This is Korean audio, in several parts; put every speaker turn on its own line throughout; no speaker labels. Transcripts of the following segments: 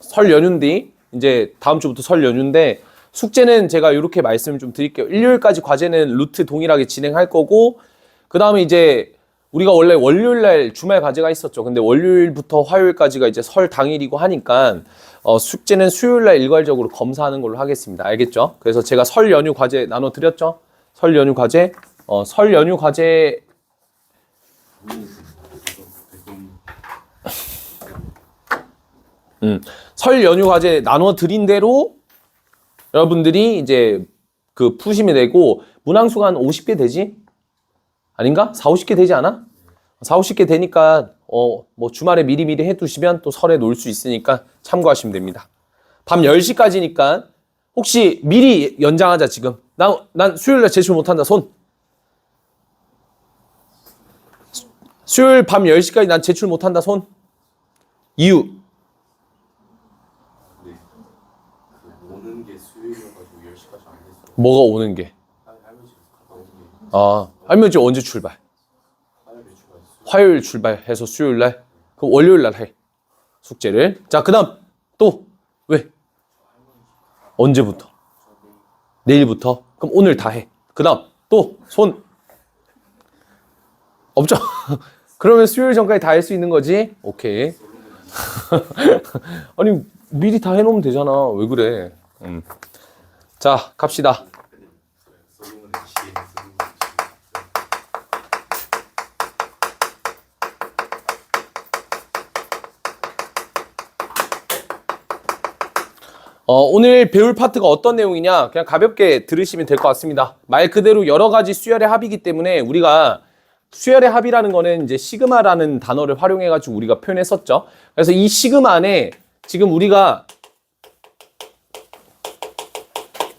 설 연휴인데 이제 다음 주부터 설 연휴인데 숙제는 제가 이렇게 말씀을 좀 드릴게요. 일요일까지 과제는 루트 동일하게 진행할 거고 그 다음에 이제 우리가 원래 월요일날 주말 과제가 있었죠. 근데 월요일부터 화요일까지가 이제 설 당일이고 하니까 숙제는 수요일날 일괄적으로 검사하는 걸로 하겠습니다. 알겠죠? 그래서 제가 설 연휴 과제 나눠드렸죠? 설 연휴 과제 설 연휴 과제 설 연휴 과제 나눠드린 대로 여러분들이 이제 그 푸시면 되고 문항수가 한 50개 되지? 아닌가? 4, 50개 되지 않아? 4, 50개 되니까 뭐 주말에 미리미리 해두시면 또 설에 놀 수 있으니까 참고하시면 됩니다. 밤 10시까지니까 혹시 미리 연장하자 지금. 난 수요일날 제출 못한다 손. 수요일 밤 10시까지 난 제출 못한다 손. 이유.
오는 게 수요일이어가지고 10시까지 안 됐어.
뭐가 오는 게?
할머니 집에서 갔다 오는 게.
할머니 집 언제 출발?
화요일에 출발했어.
화요일 출발해서 수요일 날? 그럼 월요일 날 해. 숙제를. 자, 그 다음 또 왜? 언제부터? 내일부터? 그럼 오늘 다 해. 그 다음 또 손. 없죠? 그러면 수요일 전까지 다 할 수 있는 거지? 오케이. 아니 미리 다 해놓으면 되잖아. 왜 그래? 자, 갑시다. 오늘 배울 파트가 어떤 내용이냐? 그냥 가볍게 들으시면 될 것 같습니다. 말 그대로 여러 가지 수열의 합이기 때문에 우리가 수열의 합이라는 거는 이제 시그마라는 단어를 활용해가지고 우리가 표현했었죠. 그래서 이 시그마 안에 지금 우리가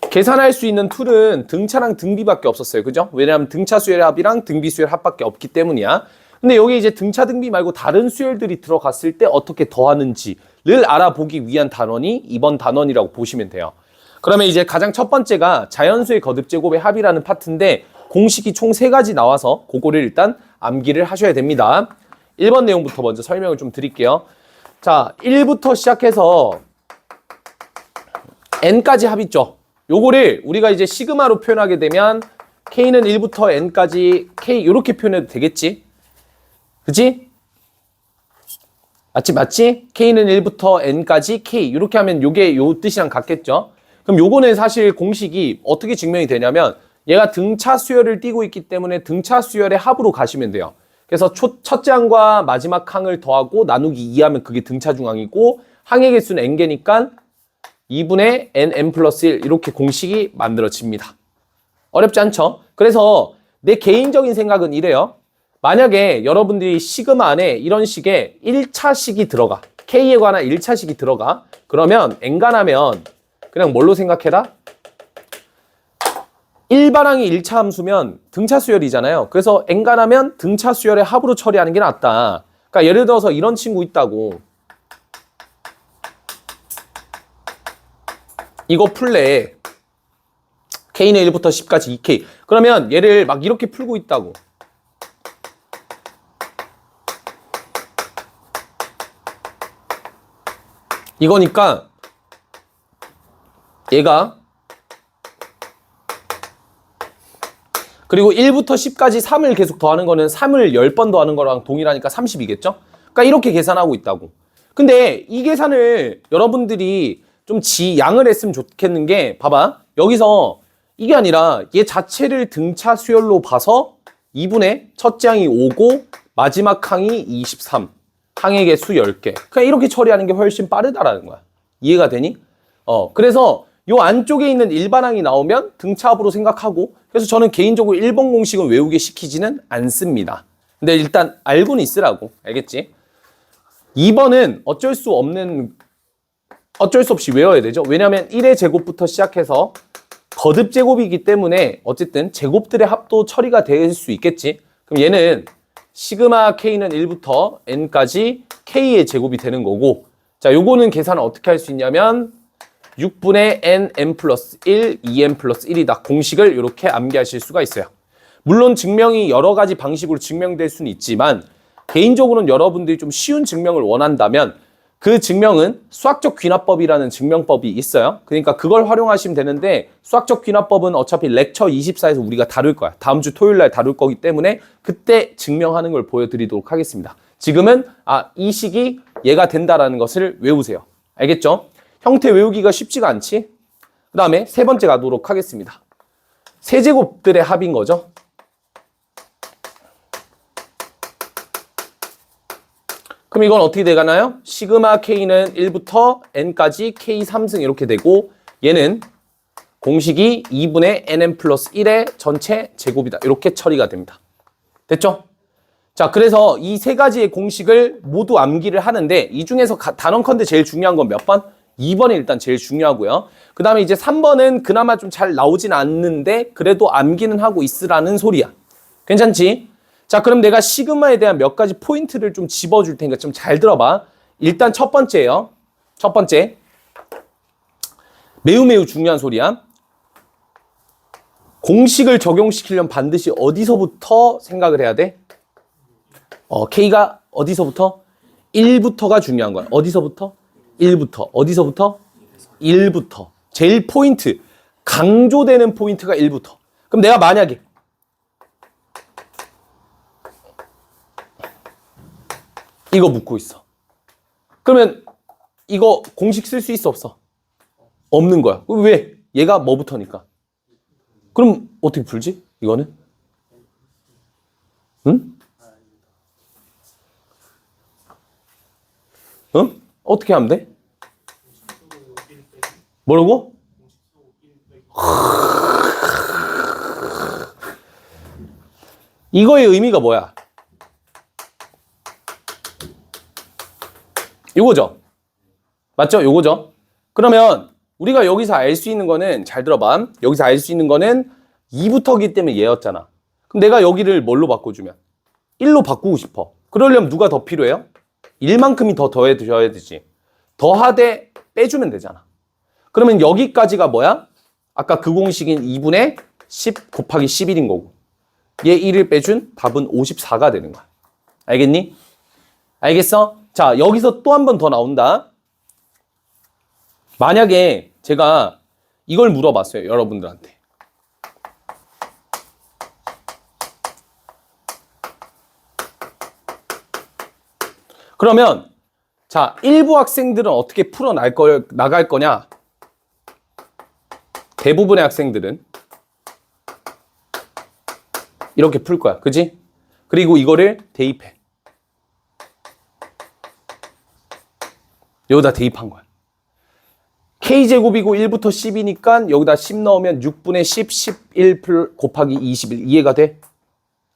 계산할 수 있는 툴은 등차랑 등비밖에 없었어요. 그죠? 왜냐하면 등차 수열의 합이랑 등비 수열의 합밖에 없기 때문이야. 근데 여기 이제 등차 등비 말고 다른 수열들이 들어갔을 때 어떻게 더하는지를 알아보기 위한 단원이 이번 단원이라고 보시면 돼요. 그러면 이제 가장 첫 번째가 자연수의 거듭제곱의 합이라는 파트인데 공식이 총 3가지 나와서 그거를 일단 암기를 하셔야 됩니다. 1번 내용부터 먼저 설명을 좀 드릴게요. 자, 1부터 시작해서 n까지 합 있죠. 요거를 우리가 이제 시그마로 표현하게 되면 k는 1부터 n까지 k 이렇게 표현해도 되겠지? 그치? 맞지? k는 1부터 n까지 k 이렇게 하면 요게 요 뜻이랑 같겠죠? 그럼 요거는 사실 공식이 어떻게 증명이 되냐면 얘가 등차 수열을 띠고 있기 때문에 등차 수열의 합으로 가시면 돼요. 그래서 첫째 항과 마지막 항을 더하고 나누기 2하면 그게 등차 중항이고 항의 개수는 n개니까 2분의 n 플러스 1 이렇게 공식이 만들어집니다. 어렵지 않죠? 그래서 내 개인적인 생각은 이래요. 만약에 여러분들이 시그마 안에 이런 식의 1차식이 들어가 K에 관한 1차식이 들어가 그러면 n간하면 그냥 뭘로 생각해라? 일반항이 1차 함수면 등차 수열이잖아요. 그래서 n간하면 등차 수열의 합으로 처리하는 게 낫다. 그러니까 예를 들어서 이런 친구 있다고. 이거 풀래. K는 1부터 10까지 2K. 그러면 얘를 막 이렇게 풀고 있다고. 이거니까 얘가 그리고 1부터 10까지 3을 계속 더하는 거는 3을 10번 더하는 거랑 동일하니까 30이겠죠? 그러니까 이렇게 계산하고 있다고. 근데 이 계산을 여러분들이 좀 양을 했으면 좋겠는 게 봐봐. 여기서 이게 아니라 얘 자체를 등차 수열로 봐서 2분의 첫째 항이 5고 마지막 항이 23. 항의 개수 10개. 그냥 이렇게 처리하는 게 훨씬 빠르다라는 거야. 이해가 되니? 그래서 요 안쪽에 있는 일반항이 나오면 등차합으로 생각하고 그래서 저는 개인적으로 1번 공식은 외우게 시키지는 않습니다. 근데 일단 알고는 있으라고. 알겠지? 2번은 어쩔 수 없이 외워야 되죠. 왜냐하면 1의 제곱부터 시작해서 거듭 제곱이기 때문에 어쨌든 제곱들의 합도 처리가 될 수 있겠지. 그럼 얘는 시그마 k는 1부터 n까지 k의 제곱이 되는 거고 자, 요거는 계산을 어떻게 할 수 있냐면 6분의 n 플러스 1, 2n 플러스 1이다. 공식을 이렇게 암기하실 수가 있어요. 물론 증명이 여러 가지 방식으로 증명될 수는 있지만 개인적으로는 여러분들이 좀 쉬운 증명을 원한다면 그 증명은 수학적 귀납법이라는 증명법이 있어요. 그러니까 그걸 활용하시면 되는데 수학적 귀납법은 어차피 렉처 24에서 우리가 다룰 거야. 다음 주 토요일 날 다룰 거기 때문에 그때 증명하는 걸 보여드리도록 하겠습니다. 지금은 이 식이 얘가 된다라는 것을 외우세요. 알겠죠? 형태 외우기가 쉽지가 않지? 그 다음에 세 번째 가도록 하겠습니다. 세제곱들의 합인 거죠. 그럼 이건 어떻게 돼가나요? 시그마 K는 1부터 N까지 K3승 이렇게 되고 얘는 공식이 2분의 NN 플러스 1의 전체 제곱이다. 이렇게 처리가 됩니다. 됐죠? 자, 그래서 이 세 가지의 공식을 모두 암기를 하는데 이 중에서 단언컨대 제일 중요한 건 몇 번? 2번이 일단 제일 중요하고요. 그 다음에 이제 3번은 그나마 좀 잘 나오진 않는데 그래도 암기는 하고 있으라는 소리야. 괜찮지? 자, 그럼 내가 시그마에 대한 몇 가지 포인트를 좀 집어줄 테니까 좀 잘 들어봐. 일단 첫 번째예요. 첫 번째. 매우 중요한 소리야. 공식을 적용시키려면 반드시 어디서부터 생각을 해야 돼? K가 어디서부터? 1부터가 중요한 거야. 어디서부터? 1부터. 어디서부터? 1부터. 제일 포인트. 강조되는 포인트가 1부터. 그럼 내가 만약에 이거 묻고 있어. 그러면 이거 공식 쓸 수 있어 없어? 없는 거야. 왜? 얘가 뭐부터니까. 그럼 어떻게 풀지? 이거는? 응? 응? 어떻게 하면 돼? 뭐라고? 이거의 의미가 뭐야? 요거죠? 맞죠? 요거죠? 그러면 우리가 여기서 알 수 있는 거는 잘 들어봐. 여기서 알 수 있는 거는 2부터기 때문에 얘였잖아. 그럼 내가 여기를 뭘로 바꿔주면? 1로 바꾸고 싶어. 그러려면 누가 더 필요해요? 1만큼이 더 더해줘야 되지. 더하되 빼주면 되잖아. 그러면 여기까지가 뭐야? 아까 그 공식인 2분의 10 곱하기 11인 거고 얘 1을 빼준 답은 54가 되는 거야. 알겠니? 알겠어? 자, 여기서 또 한 번 더 나온다. 만약에 제가 이걸 물어봤어요. 여러분들한테. 그러면 자, 일부 학생들은 어떻게 나갈 거냐? 대부분의 학생들은 이렇게 풀 거야. 그지? 그리고 이거를 대입해. 여기다 대입한 거야. K제곱이고 1부터 10이니까 여기다 10 넣으면 6분의 10, 11 곱하기 21. 이해가 돼?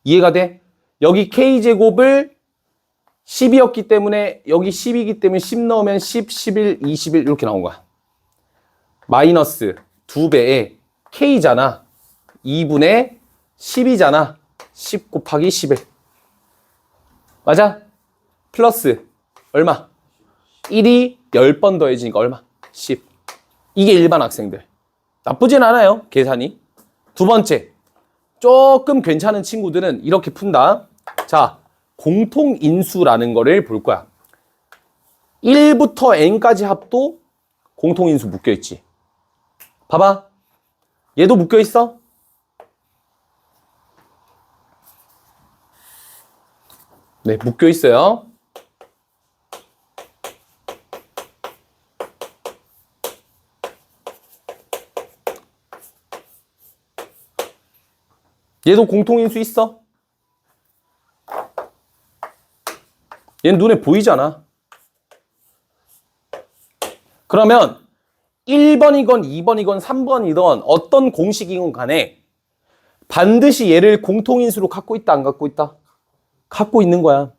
이해가 돼? 여기 K제곱을 10이었기 때문에 여기 10이기 때문에 10 넣으면 10, 11, 21 이렇게 나온 거야. 마이너스 2배에 K잖아. 2분의 10이잖아. 10 곱하기 11. 맞아? 플러스 얼마? 1이 10번 더해지니까 얼마? 10. 이게 일반 학생들. 나쁘진 않아요. 계산이. 두 번째. 조금 괜찮은 친구들은 이렇게 푼다. 자, 공통인수라는 거를 볼 거야. 1부터 n까지 합도 공통인수 묶여있지. 봐봐. 얘도 묶여있어? 네, 묶여있어요. 얘도 공통인수 있어? 얘는 눈에 보이잖아. 그러면 1번이건 2번이건 3번이건 어떤 공식이건 간에 반드시 얘를 공통인수로 갖고 있다, 안 갖고 있다? 갖고 있는 거야.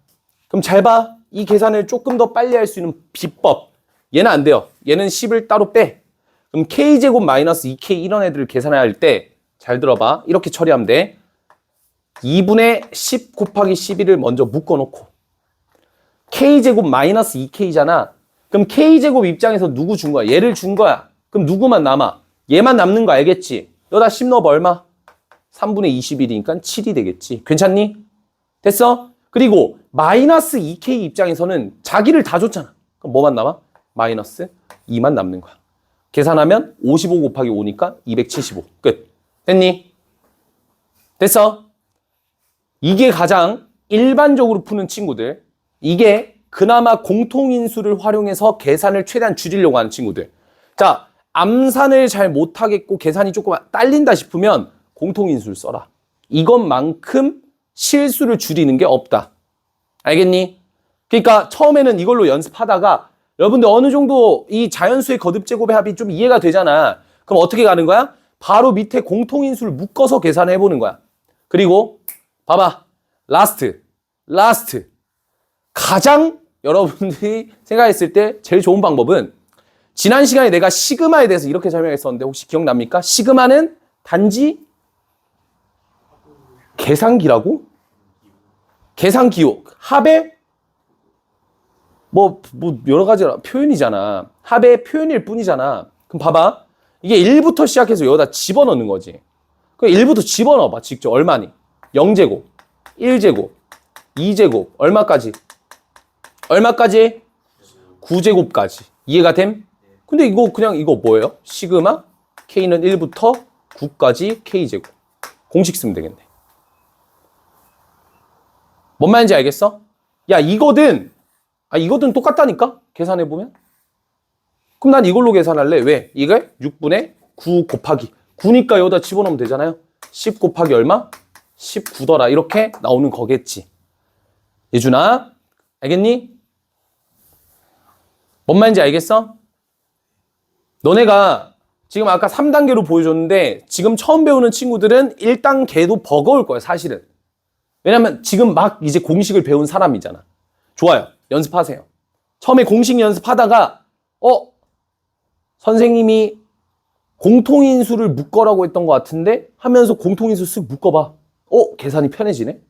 그럼 잘 봐. 이 계산을 조금 더 빨리 할 수 있는 비법. 얘는 안 돼요. 얘는 10을 따로 빼. 그럼 K제곱 마이너스 2K 이런 애들을 계산해야 할 때 잘 들어봐. 이렇게 처리하면 돼. 2분의 10 곱하기 11을 먼저 묶어놓고 K제곱 마이너스 2K잖아. 그럼 K제곱 입장에서 누구 준 거야? 얘를 준 거야. 그럼 누구만 남아? 얘만 남는 거 알겠지? 여기다 10 넣어봐 얼마? 3분의 21이니까 7이 되겠지. 괜찮니? 됐어? 그리고 마이너스 2K 입장에서는 자기를 다 줬잖아. 그럼 뭐만 남아? 마이너스 2만 남는 거야. 계산하면 55 곱하기 5니까 275. 끝. 됐니? 됐어? 이게 가장 일반적으로 푸는 친구들. 이게 그나마 공통인수를 활용해서 계산을 최대한 줄이려고 하는 친구들. 자, 암산을 잘 못하겠고 계산이 조금 딸린다 싶으면 공통인수를 써라. 이것만큼 실수를 줄이는 게 없다. 알겠니? 그러니까 처음에는 이걸로 연습하다가 여러분들 어느 정도 이 자연수의 거듭제곱의 합이 좀 이해가 되잖아. 그럼 어떻게 가는 거야? 바로 밑에 공통인수를 묶어서 계산을 해보는 거야. 그리고 봐봐. 라스트. 가장 여러분들이 생각했을 때 제일 좋은 방법은 지난 시간에 내가 시그마에 대해서 이렇게 설명했었는데 혹시 기억납니까? 시그마는 단지 계산기라고? 계산기호. 합의 뭐 여러 가지 표현이잖아. 합의 표현일 뿐이잖아. 그럼 봐봐. 이게 1부터 시작해서 여기다 집어넣는 거지. 그럼 1부터 집어넣어봐. 직접 얼마니? 0제곱, 1제곱, 2제곱, 얼마까지? 9제곱까지. 이해가 됨? 근데 이거 그냥 이거 뭐예요? 시그마 K는 1부터 9까지 K제곱. 공식 쓰면 되겠네. 뭔 말인지 알겠어? 야, 이거든 똑같다니까? 계산해보면? 그럼 난 이걸로 계산할래. 왜? 이걸 6분의 9 곱하기 9니까 여기다 집어넣으면 되잖아요. 10 곱하기 얼마? 19더라. 이렇게 나오는 거겠지. 예준아, 알겠니? 뭔 말인지 알겠어? 너네가 지금 아까 3단계로 보여줬는데 지금 처음 배우는 친구들은 1단계도 버거울 거야, 사실은. 왜냐면 지금 막 이제 공식을 배운 사람이잖아. 좋아요. 연습하세요. 처음에 공식 연습하다가 선생님이 공통인수를 묶어라고 했던 것 같은데 하면서 공통인수 쓱 묶어봐. 계산이 편해지네.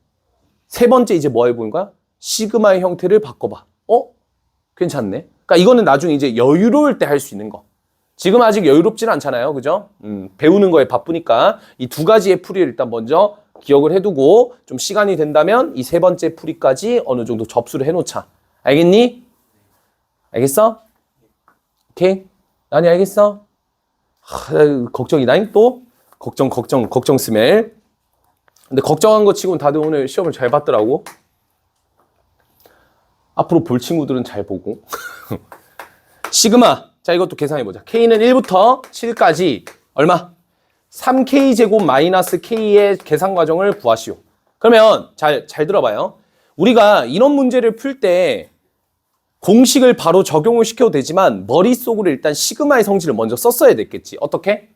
세 번째 이제 뭐 해보는 거야? 시그마의 형태를 바꿔봐. 괜찮네. 그러니까 이거는 나중에 이제 여유로울 때 할 수 있는 거. 지금 아직 여유롭진 않잖아요. 그죠? 배우는 거에 바쁘니까 이 두 가지의 풀이를 일단 먼저 기억을 해두고 좀 시간이 된다면 이 세 번째 풀이까지 어느 정도 접수를 해놓자. 알겠니? 알겠어? 오케이? 나니 알겠어? 걱정이다잉 또? 걱정 스멜. 근데 걱정한 거 치고는 다들 오늘 시험을 잘 봤더라고. 앞으로 볼 친구들은 잘 보고. 시그마. 자, 이것도 계산해보자. K는 1부터 7까지 얼마? 3K제곱 마이너스 K의 계산 과정을 구하시오. 그러면 잘 들어봐요. 우리가 이런 문제를 풀 때 공식을 바로 적용을 시켜도 되지만 머릿속으로 일단 시그마의 성질을 먼저 썼어야 됐겠지. 어떻게?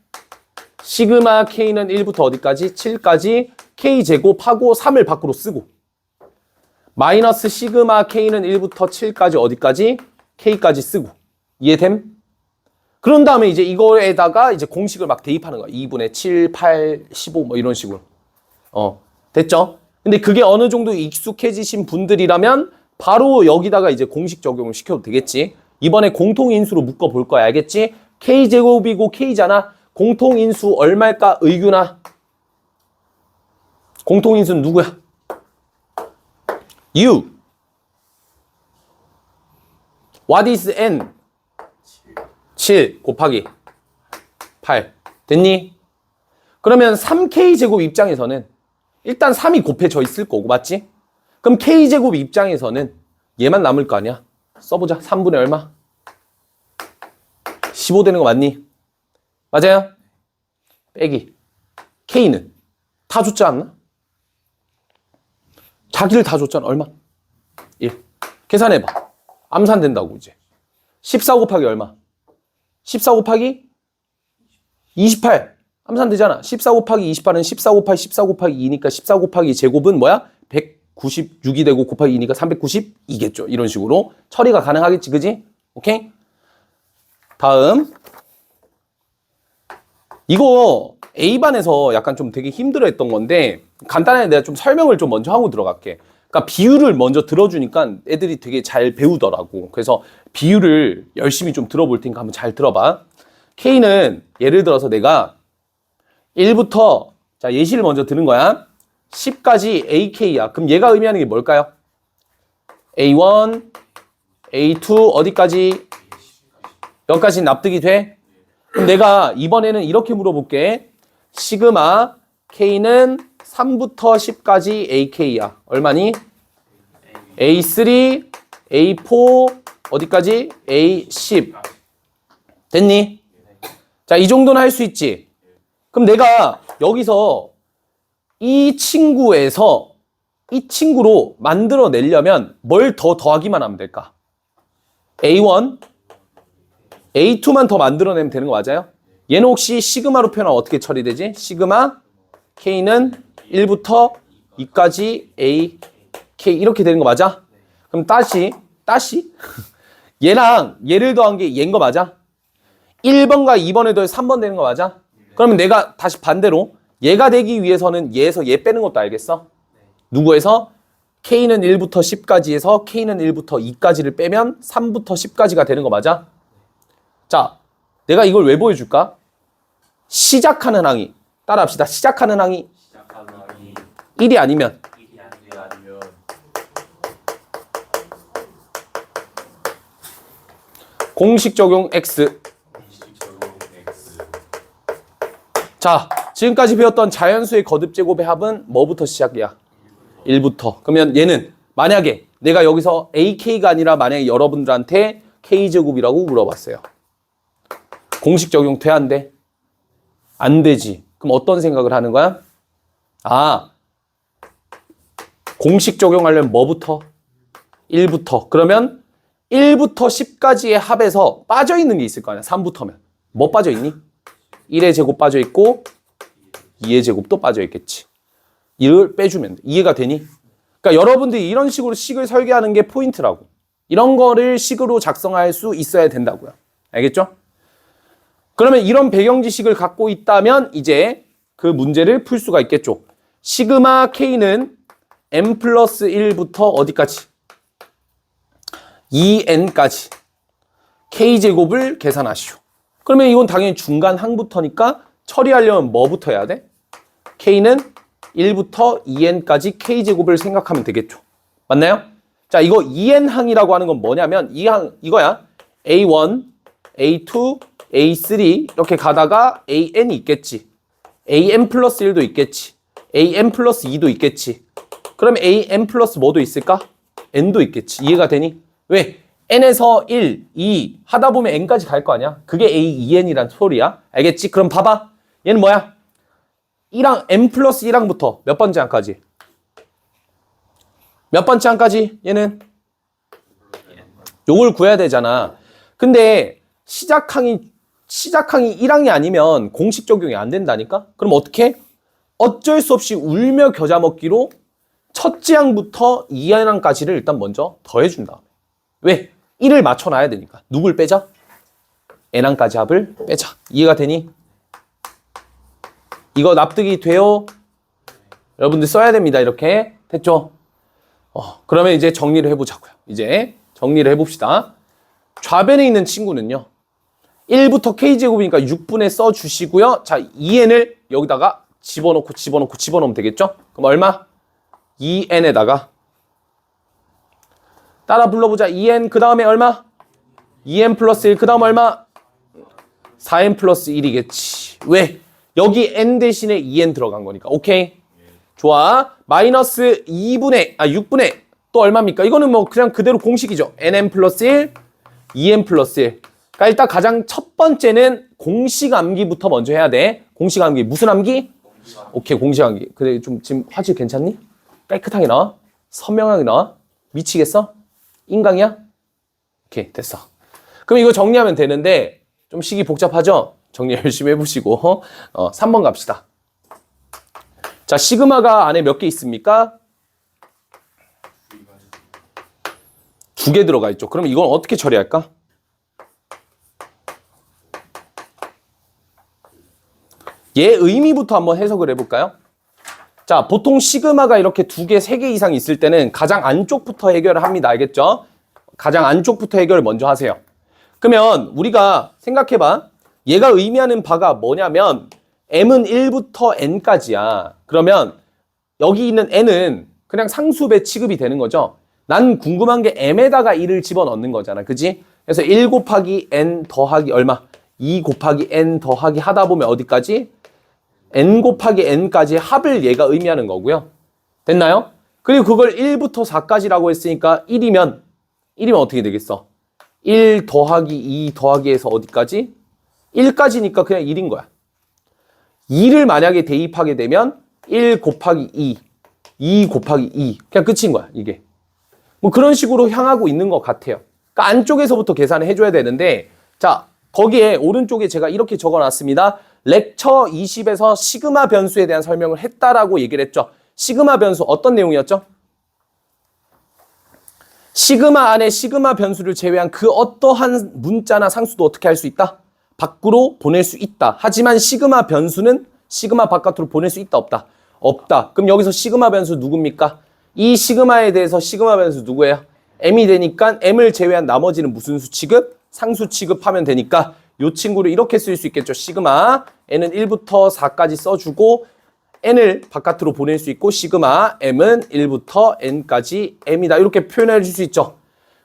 시그마 K는 1부터 어디까지? 7까지 K제곱하고 3을 밖으로 쓰고 마이너스 시그마 K는 1부터 7까지 어디까지? K까지 쓰고. 이해됨? 그런 다음에 이제 이거에다가 이제 공식을 막 대입하는 거야. 2분의 7, 8, 15 뭐 이런 식으로. 됐죠? 근데 그게 어느 정도 익숙해지신 분들이라면 바로 여기다가 이제 공식 적용을 시켜도 되겠지. 이번에 공통인수로 묶어볼 거야. 알겠지? K제곱이고 K잖아. 공통인수 얼마일까? 의균아. 공통인수는 누구야? U. What is N? 7 곱하기 8. 됐니? 그러면 3K제곱 입장에서는 일단 3이 곱해져 있을 거고, 맞지? 그럼 K제곱 입장에서는 얘만 남을 거 아니야? 써보자. 3분의 얼마? 15 되는 거 맞니? 맞아요? 빼기. K는 다 줬지 않나? 자기를 다 줬잖아. 얼마? 1. 계산해봐. 암산된다고 이제. 14 곱하기 얼마? 14 곱하기 28. 암산되잖아. 14 곱하기 28은 14 곱하기 14 곱하기 2니까 14 곱하기 제곱은 뭐야? 196이 되고 곱하기 2니까 392겠죠. 이런 식으로 처리가 가능하겠지. 그지? 오케이? 다음. 이거 A반에서 약간 좀 되게 힘들어했던 건데 간단하게 내가 좀 설명을 좀 먼저 하고 들어갈게. 그러니까 비율을 먼저 들어주니까 애들이 되게 잘 배우더라고. 그래서 비율을 열심히 좀 들어볼 테니까 한번 잘 들어봐. K는 예를 들어서 내가 1부터 자 예시를 먼저 드는 거야. 10까지 AK야. 그럼 얘가 의미하는 게 뭘까요? A1, A2 어디까지? 여기까지 납득이 돼? 그럼 내가 이번에는 이렇게 물어볼게. 시그마 K는 3부터 10까지 AK야. 얼마니? A3, A4, 어디까지? A10. 됐니? 자, 이 정도는 할 수 있지. 그럼 내가 여기서 이 친구에서 이 친구로 만들어내려면 뭘 더 더하기만 하면 될까? A1, A2만 더 만들어내면 되는 거 맞아요? 얘는 혹시 시그마로 표현하면 어떻게 처리되지? 시그마 K는 1부터 2까지 A, K 이렇게 되는 거 맞아? 그럼 다시 얘랑 얘를 더한 게 얘인 거 맞아? 1번과 2번에 더해 3번 되는 거 맞아? 그러면 내가 다시 반대로 얘가 되기 위해서는 얘에서 얘 빼는 것도 알겠어? 누구에서? K는 1부터 10까지에서 K는 1부터 2까지를 빼면 3부터 10까지가 되는 거 맞아? 자, 내가 이걸 왜 보여줄까? 시작하는 항이 따라합시다. 시작하는 항이 1이 아니면 공식 적용 X. 자, 지금까지 배웠던 자연수의 거듭 제곱의 합은 뭐부터 시작이야? 1부터. 그러면 얘는 만약에 내가 여기서 AK가 아니라 만약에 여러분들한테 K제곱이라고 물어봤어요. 공식 적용 돼, 안 돼? 안 되지. 그럼 어떤 생각을 하는 거야? 아, 공식 적용하려면 뭐부터? 1부터. 그러면 1부터 10까지의 합에서 빠져있는 게 있을 거 아니야. 3부터면. 뭐 빠져있니? 1의 제곱 빠져있고 2의 제곱도 빠져있겠지. 이를 빼주면 돼. 이해가 되니? 그러니까 여러분들이 이런 식으로 식을 설계하는 게 포인트라고. 이런 거를 식으로 작성할 수 있어야 된다고요. 알겠죠? 그러면 이런 배경 지식을 갖고 있다면 이제 그 문제를 풀 수가 있겠죠. 시그마 K는 n 플러스 1부터 어디까지? 2n까지 K제곱을 계산하시오. 그러면 이건 당연히 중간 항부터니까 처리하려면 뭐부터 해야 돼? K는 1부터 2n까지 K제곱을 생각하면 되겠죠. 맞나요? 자, 이거 2n 항이라고 하는 건 뭐냐면 이 항 이거야. A1, A2, A3 이렇게 가다가 AN이 있겠지. AN 플러스 1도 있겠지. AN 플러스 2도 있겠지. 그럼 AN 플러스 뭐도 있을까? N도 있겠지. 이해가 되니? 왜? N에서 1, 2 하다 보면 N까지 갈 거 아니야? 그게 A2N이란 소리야. 알겠지? 그럼 봐봐. 얘는 뭐야? 1항, N 플러스 1항부터 몇 번째 항까지? 몇 번째 항까지? 얘는? 요걸 구해야 되잖아. 근데 시작항이 1항이 아니면 공식 적용이 안 된다니까? 그럼 어떻게? 어쩔 수 없이 울며 겨자 먹기로 첫째 항부터 2항까지를 일단 먼저 더해준 다음에. 왜? 1을 맞춰놔야 되니까. 누굴 빼자? n항까지 합을 빼자. 이해가 되니? 이거 납득이 돼요? 여러분들 써야 됩니다. 이렇게. 됐죠? 그러면 이제 정리를 해보자고요. 이제 정리를 해봅시다. 좌변에 있는 친구는요. 1부터 K제곱이니까 6분의 써주시고요. 자, 2n을 여기다가 집어넣으면 되겠죠? 그럼 얼마? 2n에다가 따라 불러보자. 2n 그 다음에 얼마? 2n 플러스 1 그 다음 얼마? 4n 플러스 1이겠지. 왜? 여기 n 대신에 2n 들어간 거니까. 오케이? 좋아. 마이너스 6분의 또 얼마입니까? 이거는 뭐 그냥 그대로 공식이죠. nn 플러스 1, 2n 플러스 1. 그러니까 일단 가장 첫 번째는 공식 암기부터 먼저 해야 돼. 공식 암기. 무슨 암기? 오케이, 공식 암기. 근데 좀 지금 화질 괜찮니? 깨끗하게 나와? 선명하게 나와? 미치겠어? 인강이야? 오케이, 됐어. 그럼 이거 정리하면 되는데 좀 식이 복잡하죠? 정리 열심히 해보시고 3번 갑시다. 자, 시그마가 안에 몇 개 있습니까? 2개 들어가 있죠. 그럼 이건 어떻게 처리할까? 얘 의미부터 한번 해석을 해볼까요? 자, 보통 시그마가 이렇게 2개, 3개 이상 있을 때는 가장 안쪽부터 해결을 합니다. 알겠죠? 가장 안쪽부터 해결을 먼저 하세요. 그러면 우리가 생각해봐. 얘가 의미하는 바가 뭐냐면 m은 1부터 n까지야. 그러면 여기 있는 n은 그냥 상수배 취급이 되는 거죠. 난 궁금한 게 m에다가 1을 집어넣는 거잖아. 그지? 그래서 1 곱하기 n 더하기 얼마? 2 곱하기 n 더하기 하다 보면 어디까지? n 곱하기 n까지의 합을 얘가 의미하는 거고요. 됐나요? 그리고 그걸 1부터 4까지라고 했으니까 1이면 어떻게 되겠어? 1 더하기 2 더하기 해서 어디까지? 1까지니까 그냥 1인 거야. 2를 만약에 대입하게 되면 1 곱하기 2, 2 곱하기 2. 그냥 끝인 거야, 이게. 뭐 그런 식으로 향하고 있는 것 같아요. 그러니까 안쪽에서부터 계산을 해줘야 되는데, 자, 거기에 오른쪽에 제가 이렇게 적어놨습니다. 렉처 20에서 시그마 변수에 대한 설명을 했다라고 얘기를 했죠. 시그마 변수 어떤 내용이었죠? 시그마 안에 시그마 변수를 제외한 그 어떠한 문자나 상수도 어떻게 할 수 있다? 밖으로 보낼 수 있다. 하지만 시그마 변수는 시그마 바깥으로 보낼 수 있다, 없다? 없다. 그럼 여기서 시그마 변수 누굽니까? 이 시그마에 대해서 시그마 변수 누구예요? m이 되니까 m을 제외한 나머지는 무슨 수 취급? 상수 취급하면 되니까 이 친구를 이렇게 쓸 수 있겠죠. 시그마 n은 1부터 4까지 써주고 n을 바깥으로 보낼 수 있고 시그마 m은 1부터 n까지 m이다. 이렇게 표현해 줄 수 있죠.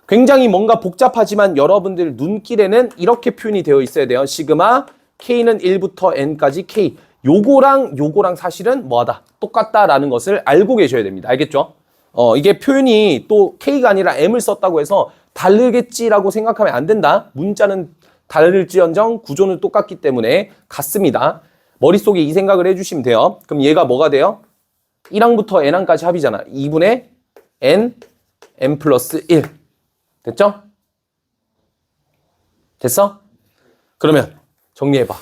굉장히 뭔가 복잡하지만 여러분들 눈길에는 이렇게 표현이 되어 있어야 돼요. 시그마 k는 1부터 n까지 k. 요거랑 사실은 뭐하다? 똑같다라는 것을 알고 계셔야 됩니다. 알겠죠? 이게 표현이 또 k가 아니라 m을 썼다고 해서 다르겠지라고 생각하면 안 된다. 문자는 다를지언정 구조는 똑같기 때문에 같습니다. 머릿속에 이 생각을 해주시면 돼요. 그럼 얘가 뭐가 돼요? 1항부터 n항까지 합이잖아. 2분의 n 플러스 1. 됐죠? 됐어? 그러면 정리해봐.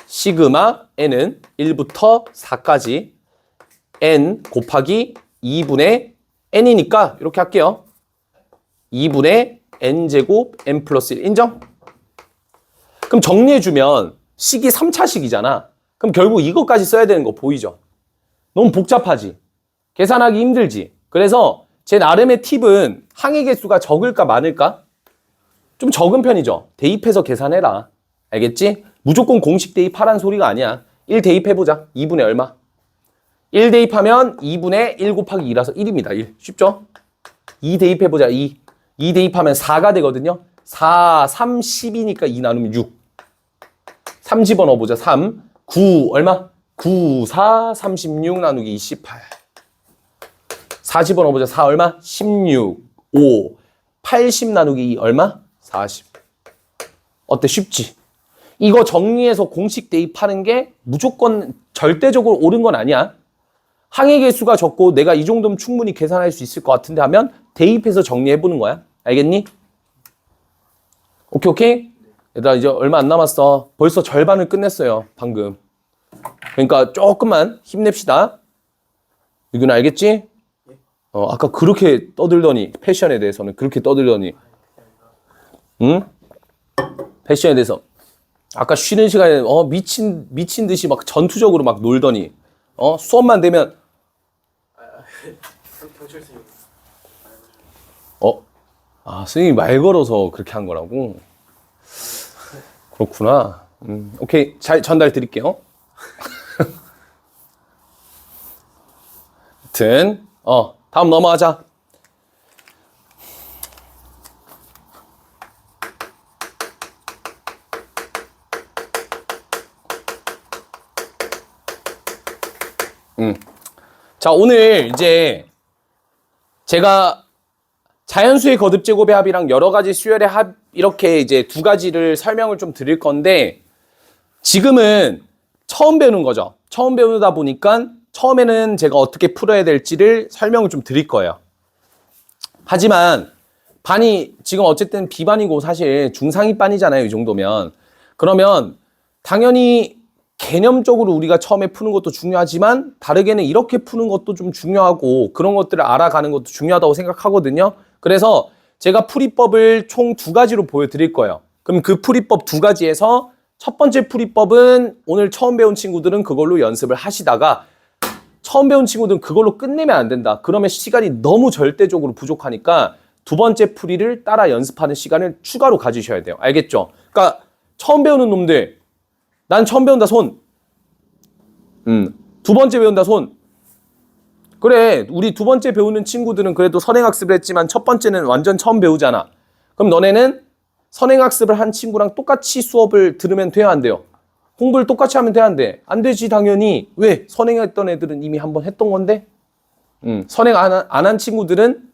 시그마 n은 1부터 4까지 n 곱하기 2분의 n이니까 이렇게 할게요. 2분의 n제곱 n 플러스 1 인정? 그럼 정리해주면 식이 3차식이잖아. 그럼 결국 이것까지 써야 되는 거 보이죠? 너무 복잡하지? 계산하기 힘들지? 그래서 제 나름의 팁은 항의 개수가 적을까 많을까? 좀 적은 편이죠? 대입해서 계산해라. 알겠지? 무조건 공식 대입하라는 소리가 아니야. 1 대입해보자. 2분의 얼마? 1 대입하면 2분의 1 곱하기 2라서 1입니다. 1. 쉽죠? 2 대입해보자. 2 대입하면 4가 되거든요. 4, 3, 10이니까 2 나누면 6. 3 집어넣어보자. 3, 9 얼마? 9, 4, 36 나누기 28. 4 집어넣어보자. 4 얼마? 16, 5, 80 나누기 2 얼마? 40. 어때? 쉽지? 이거 정리해서 공식 대입하는 게 무조건 절대적으로 옳은 건 아니야. 항의 개수가 적고 내가 이 정도면 충분히 계산할 수 있을 것 같은데 하면 대입해서 정리해보는 거야. 알겠니? 오케이? 얘들아 이제 얼마 안 남았어. 벌써 절반을 끝냈어요. 방금. 그러니까 조금만 힘냅시다. 유균아 알겠지? 아까 그렇게 떠들더니 패션에 대해서는 그렇게 떠들더니 응? 패션에 대해서 아까 쉬는 시간에 미친 듯이 막 전투적으로 막 놀더니 수업만 되면
경찰서요.
선생님이 말 걸어서 그렇게 한 거라고? 그렇구나. 오케이. 잘 전달 드릴게요. 하여튼, 다음 넘어가자. 자, 오늘 이제 제가 자연수의 거듭 제곱의 합이랑 여러 가지 수열의 합 이렇게 이제 두 가지를 설명을 좀 드릴 건데 지금은 처음 배우는 거죠. 처음 배우다 보니까 처음에는 제가 어떻게 풀어야 될지를 설명을 좀 드릴 거예요. 하지만 반이 지금 어쨌든 B반이고 사실 중상위 반이잖아요. 이 정도면. 그러면 당연히 개념적으로 우리가 처음에 푸는 것도 중요하지만 다르게는 이렇게 푸는 것도 좀 중요하고 그런 것들을 알아가는 것도 중요하다고 생각하거든요. 그래서 제가 풀이법을 총 2가지로 보여드릴 거예요. 그럼 그 풀이법 2가지에서 첫 번째 풀이법은 오늘 처음 배운 친구들은 그걸로 연습을 하시다가 처음 배운 친구들은 그걸로 끝내면 안 된다. 그러면 시간이 너무 절대적으로 부족하니까 두 번째 풀이를 따라 연습하는 시간을 추가로 가지셔야 돼요. 알겠죠? 그러니까 처음 배우는 놈들 난 처음 배운다 손. 두 번째 배운다 손. 그래, 우리 두 번째 배우는 친구들은 그래도 선행학습을 했지만 첫 번째는 완전 처음 배우잖아. 그럼 너네는 선행학습을 한 친구랑 똑같이 수업을 들으면 돼야 안 돼요? 공부를 똑같이 하면 돼야 안 돼? 안 되지, 당연히. 왜? 선행했던 애들은 이미 한번 했던 건데? 선행 안 한 친구들은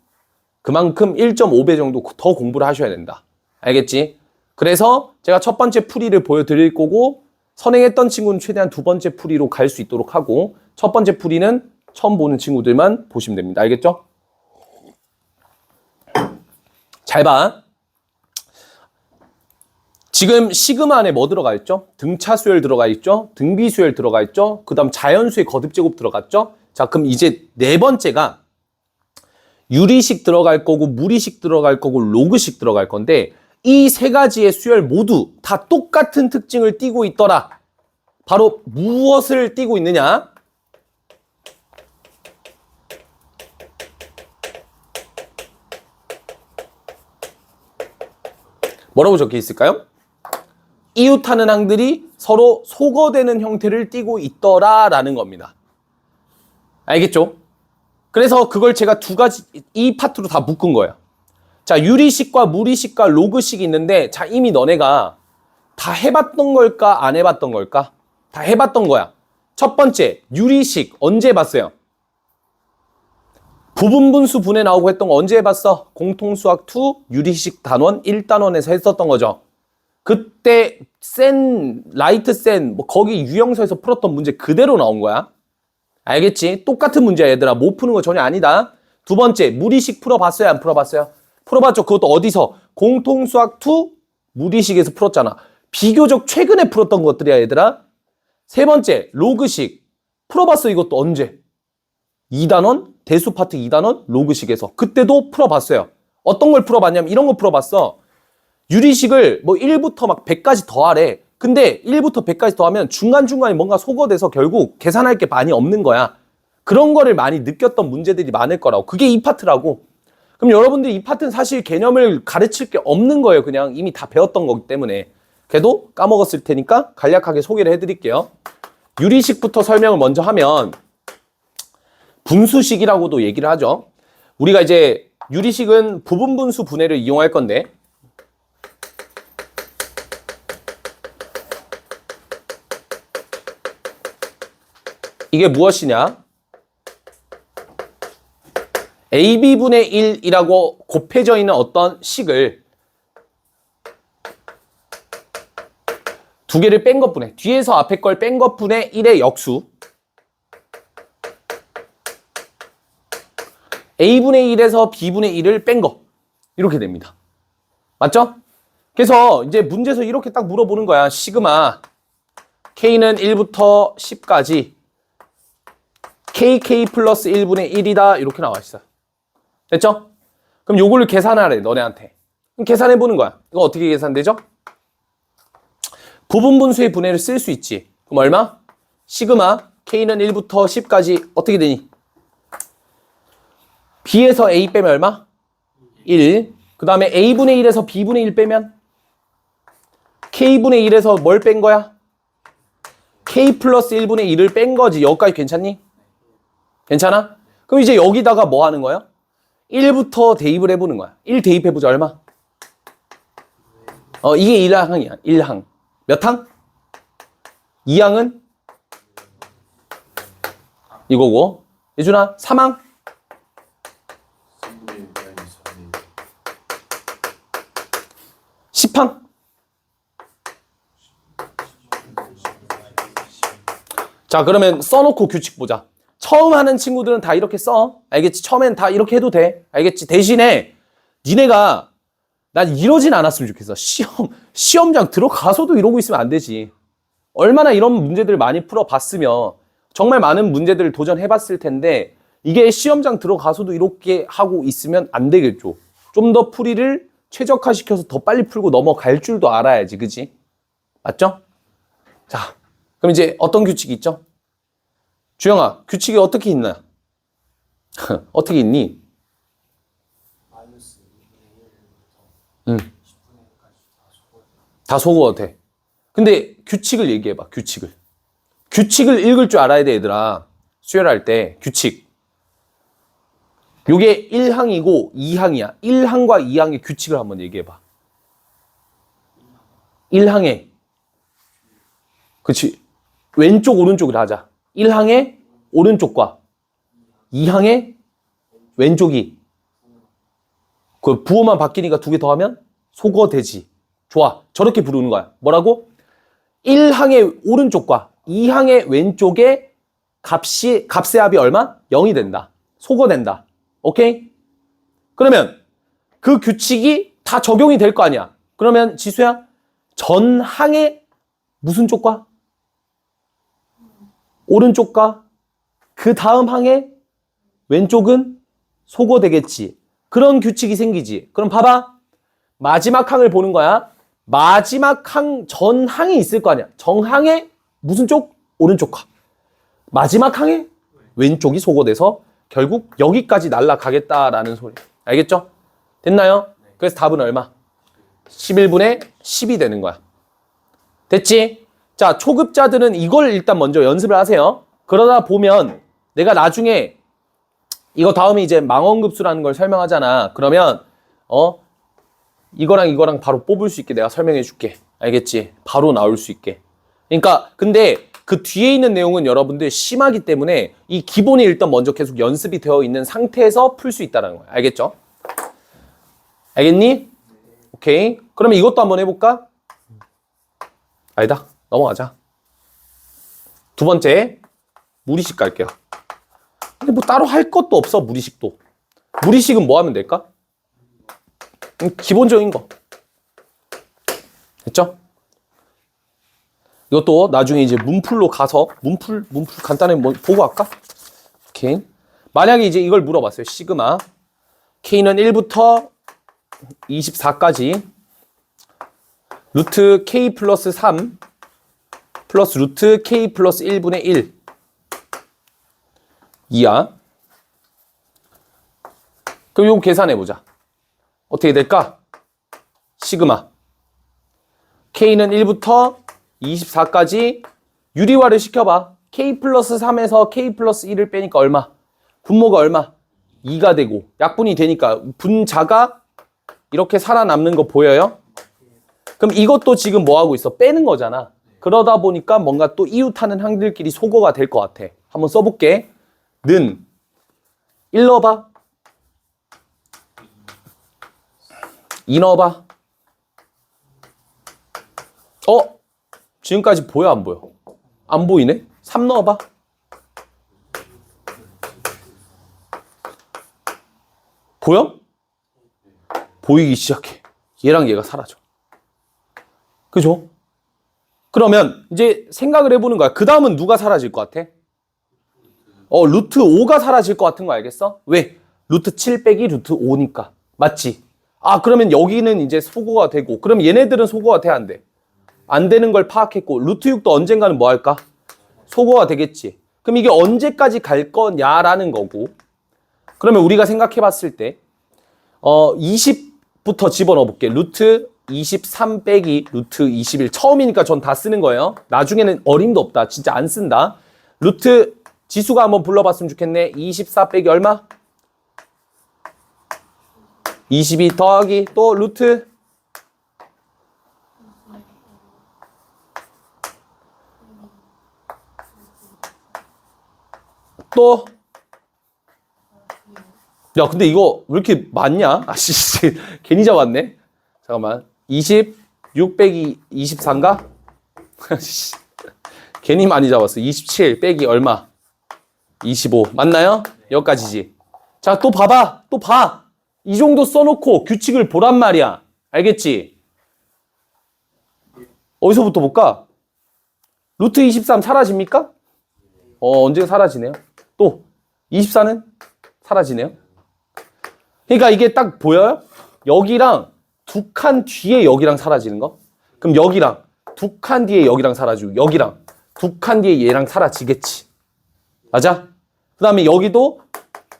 그만큼 1.5배 정도 더 공부를 하셔야 된다. 알겠지? 그래서 제가 첫 번째 풀이를 보여드릴 거고, 선행했던 친구는 최대한 두 번째 풀이로 갈 수 있도록 하고, 첫 번째 풀이는 처음 보는 친구들만 보시면 됩니다. 알겠죠? 잘 봐. 지금 시그마 안에 뭐 들어가 있죠? 등차 수열 들어가 있죠? 등비 수열 들어가 있죠? 그 다음 자연수의 거듭 제곱 들어갔죠? 자, 그럼 이제 네 번째가 유리식 들어갈 거고, 무리식 들어갈 거고, 로그식 들어갈 건데, 이 세 가지의 수열 모두 다 똑같은 특징을 띠고 있더라. 바로 무엇을 띠고 있느냐? 뭐라고 적혀 있을까요? 이웃하는 항들이 서로 소거되는 형태를 띠고 있더라라는 겁니다. 알겠죠? 그래서 그걸 제가 두 가지, 이 파트로 다 묶은 거예요. 자, 유리식과 무리식과 로그식이 있는데, 자, 이미 너네가 다 해봤던 걸까, 안 해봤던 걸까? 다 해봤던 거야. 첫 번째, 유리식 언제 해봤어요? 부분분수 분해 나오고 했던 거 언제 해봤어? 공통수학 2 유리식 단원 1단원에서 했었던 거죠. 그때 라이트 센, 뭐 거기 유형서에서 풀었던 문제 그대로 나온 거야. 알겠지? 똑같은 문제야, 얘들아. 못 푸는 거 전혀 아니다. 두 번째, 무리식 풀어봤어요, 안 풀어봤어요? 풀어봤죠. 그것도 어디서? 공통수학 2 무리식에서 풀었잖아. 비교적 최근에 풀었던 것들이야, 얘들아. 세 번째, 로그식. 풀어봤어, 이것도 언제? 2단원, 대수 파트 2단원, 로그식에서. 그때도 풀어봤어요. 어떤 걸 풀어봤냐면 이런 거 풀어봤어. 유리식을 뭐 1부터 막 100까지 더하래. 근데 1부터 100까지 더하면 중간중간에 뭔가 소거돼서 결국 계산할 게 많이 없는 거야. 그런 거를 많이 느꼈던 문제들이 많을 거라고. 그게 이 파트라고. 그럼 여러분들이 이 파트는 사실 개념을 가르칠 게 없는 거예요. 그냥 이미 다 배웠던 거기 때문에. 그래도 까먹었을 테니까 간략하게 소개를 해드릴게요. 유리식부터 설명을 먼저 하면 분수식이라고도 얘기를 하죠. 우리가 이제 유리식은 부분분수 분해를 이용할 건데, 이게 무엇이냐? AB분의 1이라고 곱해져 있는 어떤 식을 두 개를 뺀 것분해, 뒤에서 앞에 걸 뺀 것분의 1의 역수, A분의 1에서 B분의 1을 뺀 거, 이렇게 됩니다. 맞죠? 그래서 이제 문제에서 이렇게 딱 물어보는 거야. 시그마 K는 1부터 10까지 KK 플러스 1분의 1이다. 이렇게 나와 있어요. 됐죠? 그럼 요거를 계산하래, 너네한테. 그럼 계산해보는 거야. 이거 어떻게 계산되죠? 부분분수의 분해를 쓸 수 있지. 그럼 얼마? 시그마 K는 1부터 10까지 어떻게 되니? B에서 A 빼면 얼마? 1. 그 다음에 A분의 1에서 B분의 1 빼면? K분의 1에서 뭘 뺀 거야? K 플러스 1분의 1을 뺀 거지. 여기까지 괜찮니? 괜찮아? 그럼 이제 여기다가 뭐 하는 거야? 1부터 대입을 해보는 거야. 1 대입해보자. 얼마? 이게 1항이야. 1항. 몇 항? 2항은? 이거고. 예준아, 3항? 10항? 자, 그러면 써놓고 규칙 보자. 처음 하는 친구들은 다 이렇게 써. 알겠지? 처음엔 다 이렇게 해도 돼. 알겠지? 대신에 니네가 난 이러진 않았으면 좋겠어. 시험장 들어가서도 이러고 있으면 안 되지. 얼마나 이런 문제들 많이 풀어봤으면 정말 많은 문제들을 도전해봤을 텐데 이게 시험장 들어가서도 이렇게 하고 있으면 안 되겠죠. 좀 더 풀이를 최적화시켜서 더 빨리 풀고 넘어갈 줄도 알아야지. 그지? 맞죠? 자, 그럼 이제 어떤 규칙이 있죠? 주영아, 규칙이 어떻게 있나? 어떻게 있니? 다 소거가 돼. 근데 규칙을 얘기해봐, 규칙을. 규칙을 읽을 줄 알아야 돼, 얘들아. 수혈할 때, 규칙. 요게 1항이고 2항이야. 1항과 2항의 규칙을 한번 얘기해봐. 1항에 그치 왼쪽 오른쪽으로 하자. 1항의 오른쪽과 2항의 왼쪽이 그 부호만 바뀌니까 두 개 더하면 소거되지. 좋아. 저렇게 부르는 거야. 뭐라고? 1항의 오른쪽과 2항의 왼쪽의 값의 합이 얼마? 0이 된다. 소거된다. 오케이? 그러면 그 규칙이 다 적용이 될 거 아니야. 그러면 지수야, 전항의 무슨 쪽과? 오른쪽과 그 다음 항의 왼쪽은 소거되겠지. 그런 규칙이 생기지. 그럼 봐봐. 마지막 항을 보는 거야. 마지막 항, 전항이 있을 거 아니야. 정항의 무슨 쪽? 오른쪽과. 마지막 항의 왼쪽이 소거돼서 결국 여기까지 날아가겠다라는 소리. 알겠죠? 됐나요? 그래서 답은 얼마? 11분의 10이 되는 거야. 됐지? 자, 초급자들은 이걸 일단 먼저 연습을 하세요. 그러다 보면 내가 나중에 이거 다음에 이제 망원급수라는 걸 설명하잖아. 그러면 이거랑 이거랑 바로 뽑을 수 있게 내가 설명해 줄게. 알겠지? 바로 나올 수 있게. 그러니까 근데 그 뒤에 있는 내용은 여러분들 심하기 때문에 이 기본이 일단 먼저 계속 연습이 되어 있는 상태에서 풀 수 있다는 거야. 알겠죠? 알겠니? 오케이. 그러면 이것도 한번 해볼까? 아니다. 넘어가자. 두 번째, 무리식 갈게요. 근데 뭐 따로 할 것도 없어, 무리식도. 무리식은 뭐 하면 될까? 기본적인 거. 됐죠? 이것도 나중에 이제 문풀로 가서, 문풀 간단히 뭐 보고 할까? 오케이. 만약에 이제 이걸 물어봤어요. 시그마. K는 1부터 24까지 루트 K 플러스 3 플러스 루트 K 플러스 1분의 1 이하. 그럼 이거 계산해보자. 어떻게 될까? 시그마 K는 1부터 24까지 유리화를 시켜봐. K 플러스 3에서 K 플러스 1을 빼니까 얼마? 분모가 얼마? 2가 되고 약분이 되니까 분자가 이렇게 살아남는 거 보여요? 그럼 이것도 지금 뭐 하고 있어? 빼는 거잖아. 그러다 보니까 뭔가 또 이웃하는 항들끼리 소거가 될 것 같아. 한번 써볼게. 는 1 넣어봐. 2 넣어봐. 지금까지 보여 안 보여? 안 보이네? 3 넣어봐. 보여? 보이기 시작해. 얘랑 얘가 사라져. 그죠? 그러면 이제 생각을 해보는 거야. 그 다음은 누가 사라질 것 같아? 루트 5가 사라질 것 같은 거 알겠어? 왜? 루트 7 빼기 루트 5니까. 맞지? 그러면 여기는 이제 소거가 되고, 그럼 얘네들은 소거가 돼, 안 돼? 안 되는 걸 파악했고, 루트 6도 언젠가는 뭐 할까? 소거가 되겠지. 그럼 이게 언제까지 갈 거냐라는 거고, 그러면 우리가 생각해 봤을 때, 20부터 집어넣어 볼게. 루트 23 빼기 루트 21. 처음이니까 전 다 쓰는 거예요. 나중에는 어림도 없다. 진짜 안 쓴다. 루트 지수가 한번 불러봤으면 좋겠네. 24 빼기 얼마? 22 더하기 또 루트 또 야, 근데 이거 왜 이렇게 많냐? 괜히 잡았네. 잠깐만. 26 빼기 23인가? 괜히 많이 잡았어. 27 빼기 얼마? 25. 맞나요? 여기까지지. 자, 또 봐봐. 또 봐. 이 정도 써놓고 규칙을 보란 말이야. 알겠지? 어디서부터 볼까? 루트 23 사라집니까? 언제 사라지네요? 또 24는 사라지네요. 그러니까 이게 딱 보여요? 여기랑 두 칸 뒤에 여기랑 사라지는 거? 그럼 여기랑 두 칸 뒤에 여기랑 사라지고 여기랑 두 칸 뒤에 얘랑 사라지겠지. 맞아? 그 다음에 여기도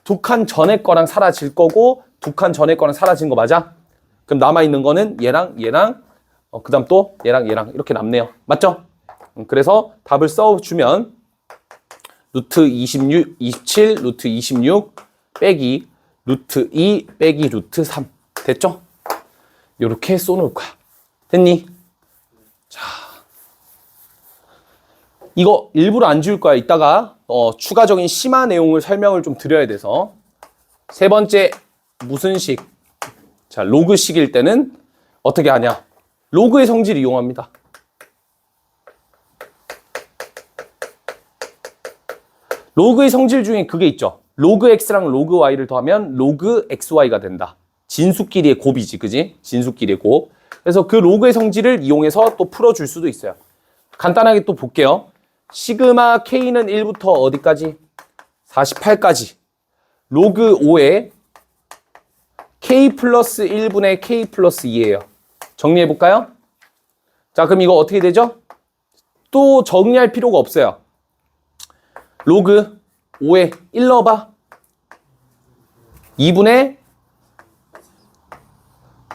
두 칸 전에 거랑 사라질 거고 두 칸 전에 거랑 사라진 거 맞아? 그럼 남아있는 거는 얘랑 그 다음 또 얘랑 이렇게 남네요. 맞죠? 그래서 답을 써주면 루트 26, 27, 루트 26 빼기 루트 2 빼기 루트 3. 됐죠? 요렇게 쏘놓을 거야. 됐니? 자, 이거 일부러 안 지울 거야. 이따가 추가적인 심화 내용을 설명을 좀 드려야 돼서. 세 번째, 무슨 식? 자, 로그식일 때는 어떻게 하냐? 로그의 성질을 이용합니다. 로그의 성질 중에 그게 있죠. 로그 x랑 로그 y를 더하면 로그 xy가 된다. 진수끼리의 곱이지, 그지? 진수끼리의 곱. 그래서 그 로그의 성질을 이용해서 또 풀어줄 수도 있어요. 간단하게 또 볼게요. 시그마 k는 1부터 어디까지? 48까지. 로그 5에 k 플러스 1분의 k 플러스 2예요. 정리해볼까요? 자, 그럼 이거 어떻게 되죠? 또 정리할 필요가 없어요. 로그 5에 1 넣어봐. 2분의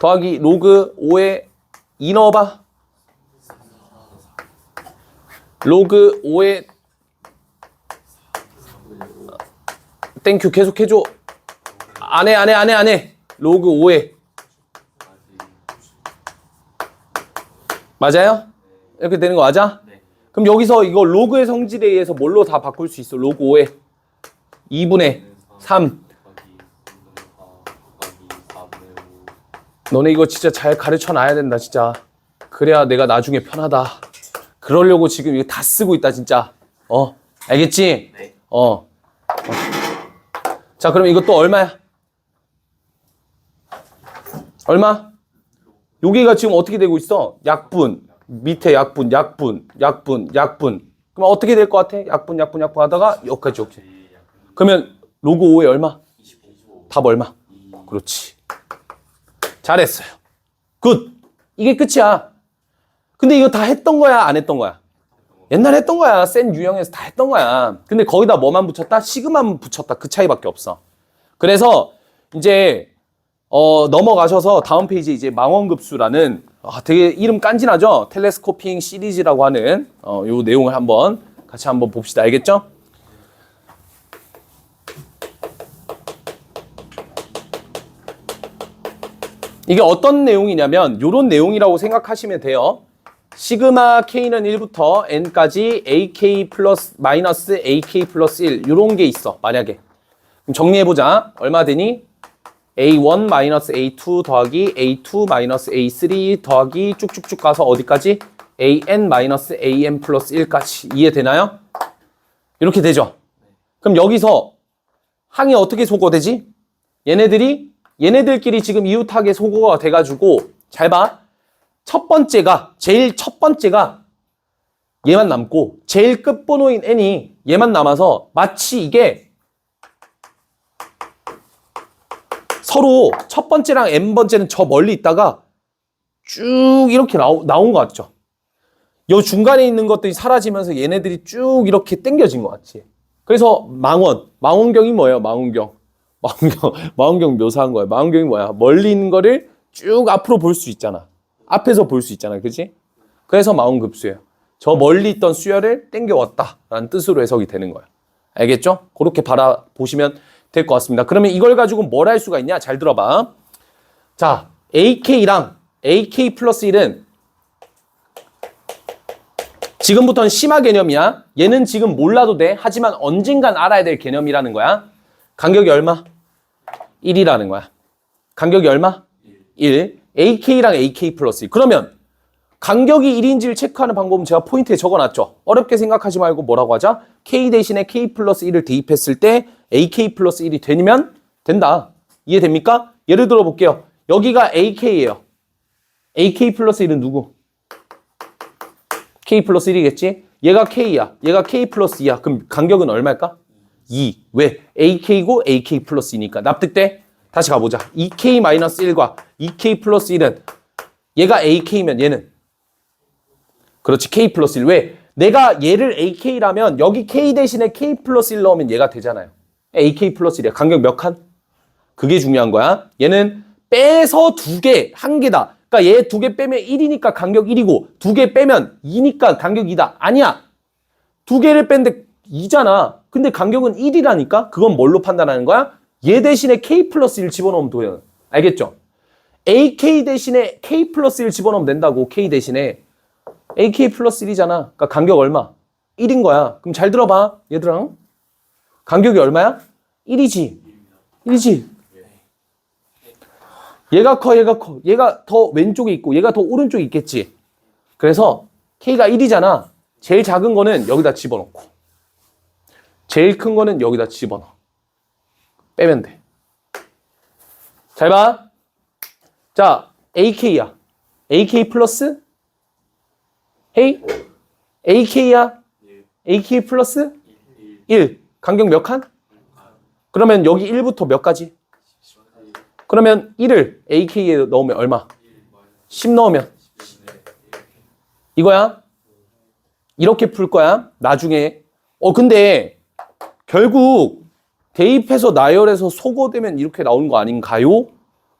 더하기 로그 5에 2 넣어봐. 로그 5에 땡큐 계속 해줘. 안 해. 로그 5에 맞아요? 이렇게 되는 거 맞아? 그럼 여기서 이거 로그의 성질에 의해서 뭘로 다 바꿀 수 있어? 로그 5에 2분의 3. 너네 이거 진짜 잘 가르쳐 놔야 된다, 진짜. 그래야 내가 나중에 편하다. 그러려고 지금 이거 다 쓰고 있다, 진짜. 알겠지?
네.
자, 그럼 이것도 얼마야? 얼마? 여기가 지금 어떻게 되고 있어? 약분. 밑에 약분. 그럼 어떻게 될 것 같아? 약분 하다가 여기까지. 그러면 로그 5에 얼마?
25.
답 얼마? 그렇지. 잘했어요. 굿. 이게 끝이야. 근데 이거 다 했던 거야? 안 했던 거야? 옛날에 했던 거야. 센 유형에서 다 했던 거야. 근데 거기다 뭐만 붙였다? 시그마만 붙였다. 그 차이밖에 없어. 그래서 이제 넘어가셔서 다음 페이지 이제 망원급수라는 되게 이름 깐지나죠? 텔레스코핑 시리즈라고 하는 요 내용을 같이 한번 봅시다. 알겠죠? 이게 어떤 내용이냐면 요런 내용이라고 생각하시면 돼요. 시그마 k는 1부터 n까지 ak 플러스 마이너스 ak 플러스 1 요런 게 있어. 만약에. 그럼 정리해보자. 얼마 되니? a1 마이너스 a2 더하기 a2 마이너스 a3 더하기 쭉쭉쭉 가서 어디까지? an 마이너스 am 플러스 1까지. 이해되나요? 이렇게 되죠. 그럼 여기서 항이 어떻게 소거되지? 얘네들끼리 지금 이웃하게 소거가 돼가지고 잘 봐. 제일 첫 번째가 얘만 남고 제일 끝번호인 n이 얘만 남아서 마치 이게 서로 첫 번째랑 n번째는 저 멀리 있다가 쭉 이렇게 나온 것 같죠? 요 중간에 있는 것들이 사라지면서 얘네들이 쭉 이렇게 당겨진 것 같지? 그래서 망원경이 뭐예요? 망원경 묘사한 거예요. 망원경이 뭐야? 멀리 있는 거를 쭉 앞으로 볼 수 있잖아. 앞에서 볼 수 있잖아. 그치? 그래서 망원급수예요. 저 멀리 있던 수열을 당겨왔다라는 뜻으로 해석이 되는 거예요. 알겠죠? 그렇게 바라보시면 될 것 같습니다. 그러면 이걸 가지고 뭘 할 수가 있냐? 잘 들어봐. 자, AK랑 AK 플러스 1은 지금부터는 심화 개념이야. 얘는 지금 몰라도 돼. 하지만 언젠간 알아야 될 개념이라는 거야. 간격이 얼마? 1이라는 거야. 간격이 얼마? 1. AK랑 AK 플러스 1. 그러면 간격이 1인지를 체크하는 방법은 제가 포인트에 적어놨죠. 어렵게 생각하지 말고 뭐라고 하자? K 대신에 K 플러스 1을 대입했을 때 AK 플러스 1이 되면 된다. 이해됩니까? 예를 들어 볼게요. 여기가 AK예요. AK 플러스 1은 누구? K 플러스 1이겠지? 얘가 K야. 얘가 K 플러스 2야. 그럼 간격은 얼마일까? 2. 왜? AK고 AK 플러스 2니까. 납득돼? 다시 가보자. 2K 마이너스 1과 2K 플러스 1은 얘가 AK면 얘는 그렇지. K 플러스 1. 왜? 내가 얘를 AK라면 여기 K 대신에 K 플러스 1 넣으면 얘가 되잖아요. AK 플러스 1이야. 간격 몇 칸? 그게 중요한 거야. 얘는 빼서 2개, 1개다. 그러니까 얘 2개 빼면 1이니까 간격 1이고 2개 빼면 2니까 간격 2다. 아니야. 2개를 뺐는데 2잖아. 근데 간격은 1이라니까? 그건 뭘로 판단하는 거야? 얘 대신에 K 플러스 1 집어넣으면 돼요. 알겠죠? AK 대신에 K 플러스 1 집어넣으면 된다고. K 대신에 AK 플러스 1이잖아. 그러니까 간격 얼마? 1인 거야. 그럼 잘 들어봐 얘들아. 간격이 얼마야? 1이지. 1이지. 얘가 커, 얘가 커. 얘가 더 왼쪽에 있고 얘가 더 오른쪽에 있겠지. 그래서 K가 1이잖아. 제일 작은 거는 여기다 집어넣고 제일 큰 거는 여기다 집어넣어. 빼면 돼. 잘 봐. 자, AK야. AK 플러스? 헤이? AK야. AK 플러스? 1. 간격 몇 칸? 그러면 여기 1부터 몇 가지? 그러면 1을 AK에 넣으면 얼마? 10 넣으면 이거야. 이렇게 풀 거야. 나중에. 근데 결국 대입해서 나열해서 소거되면 이렇게 나오는 거 아닌가요?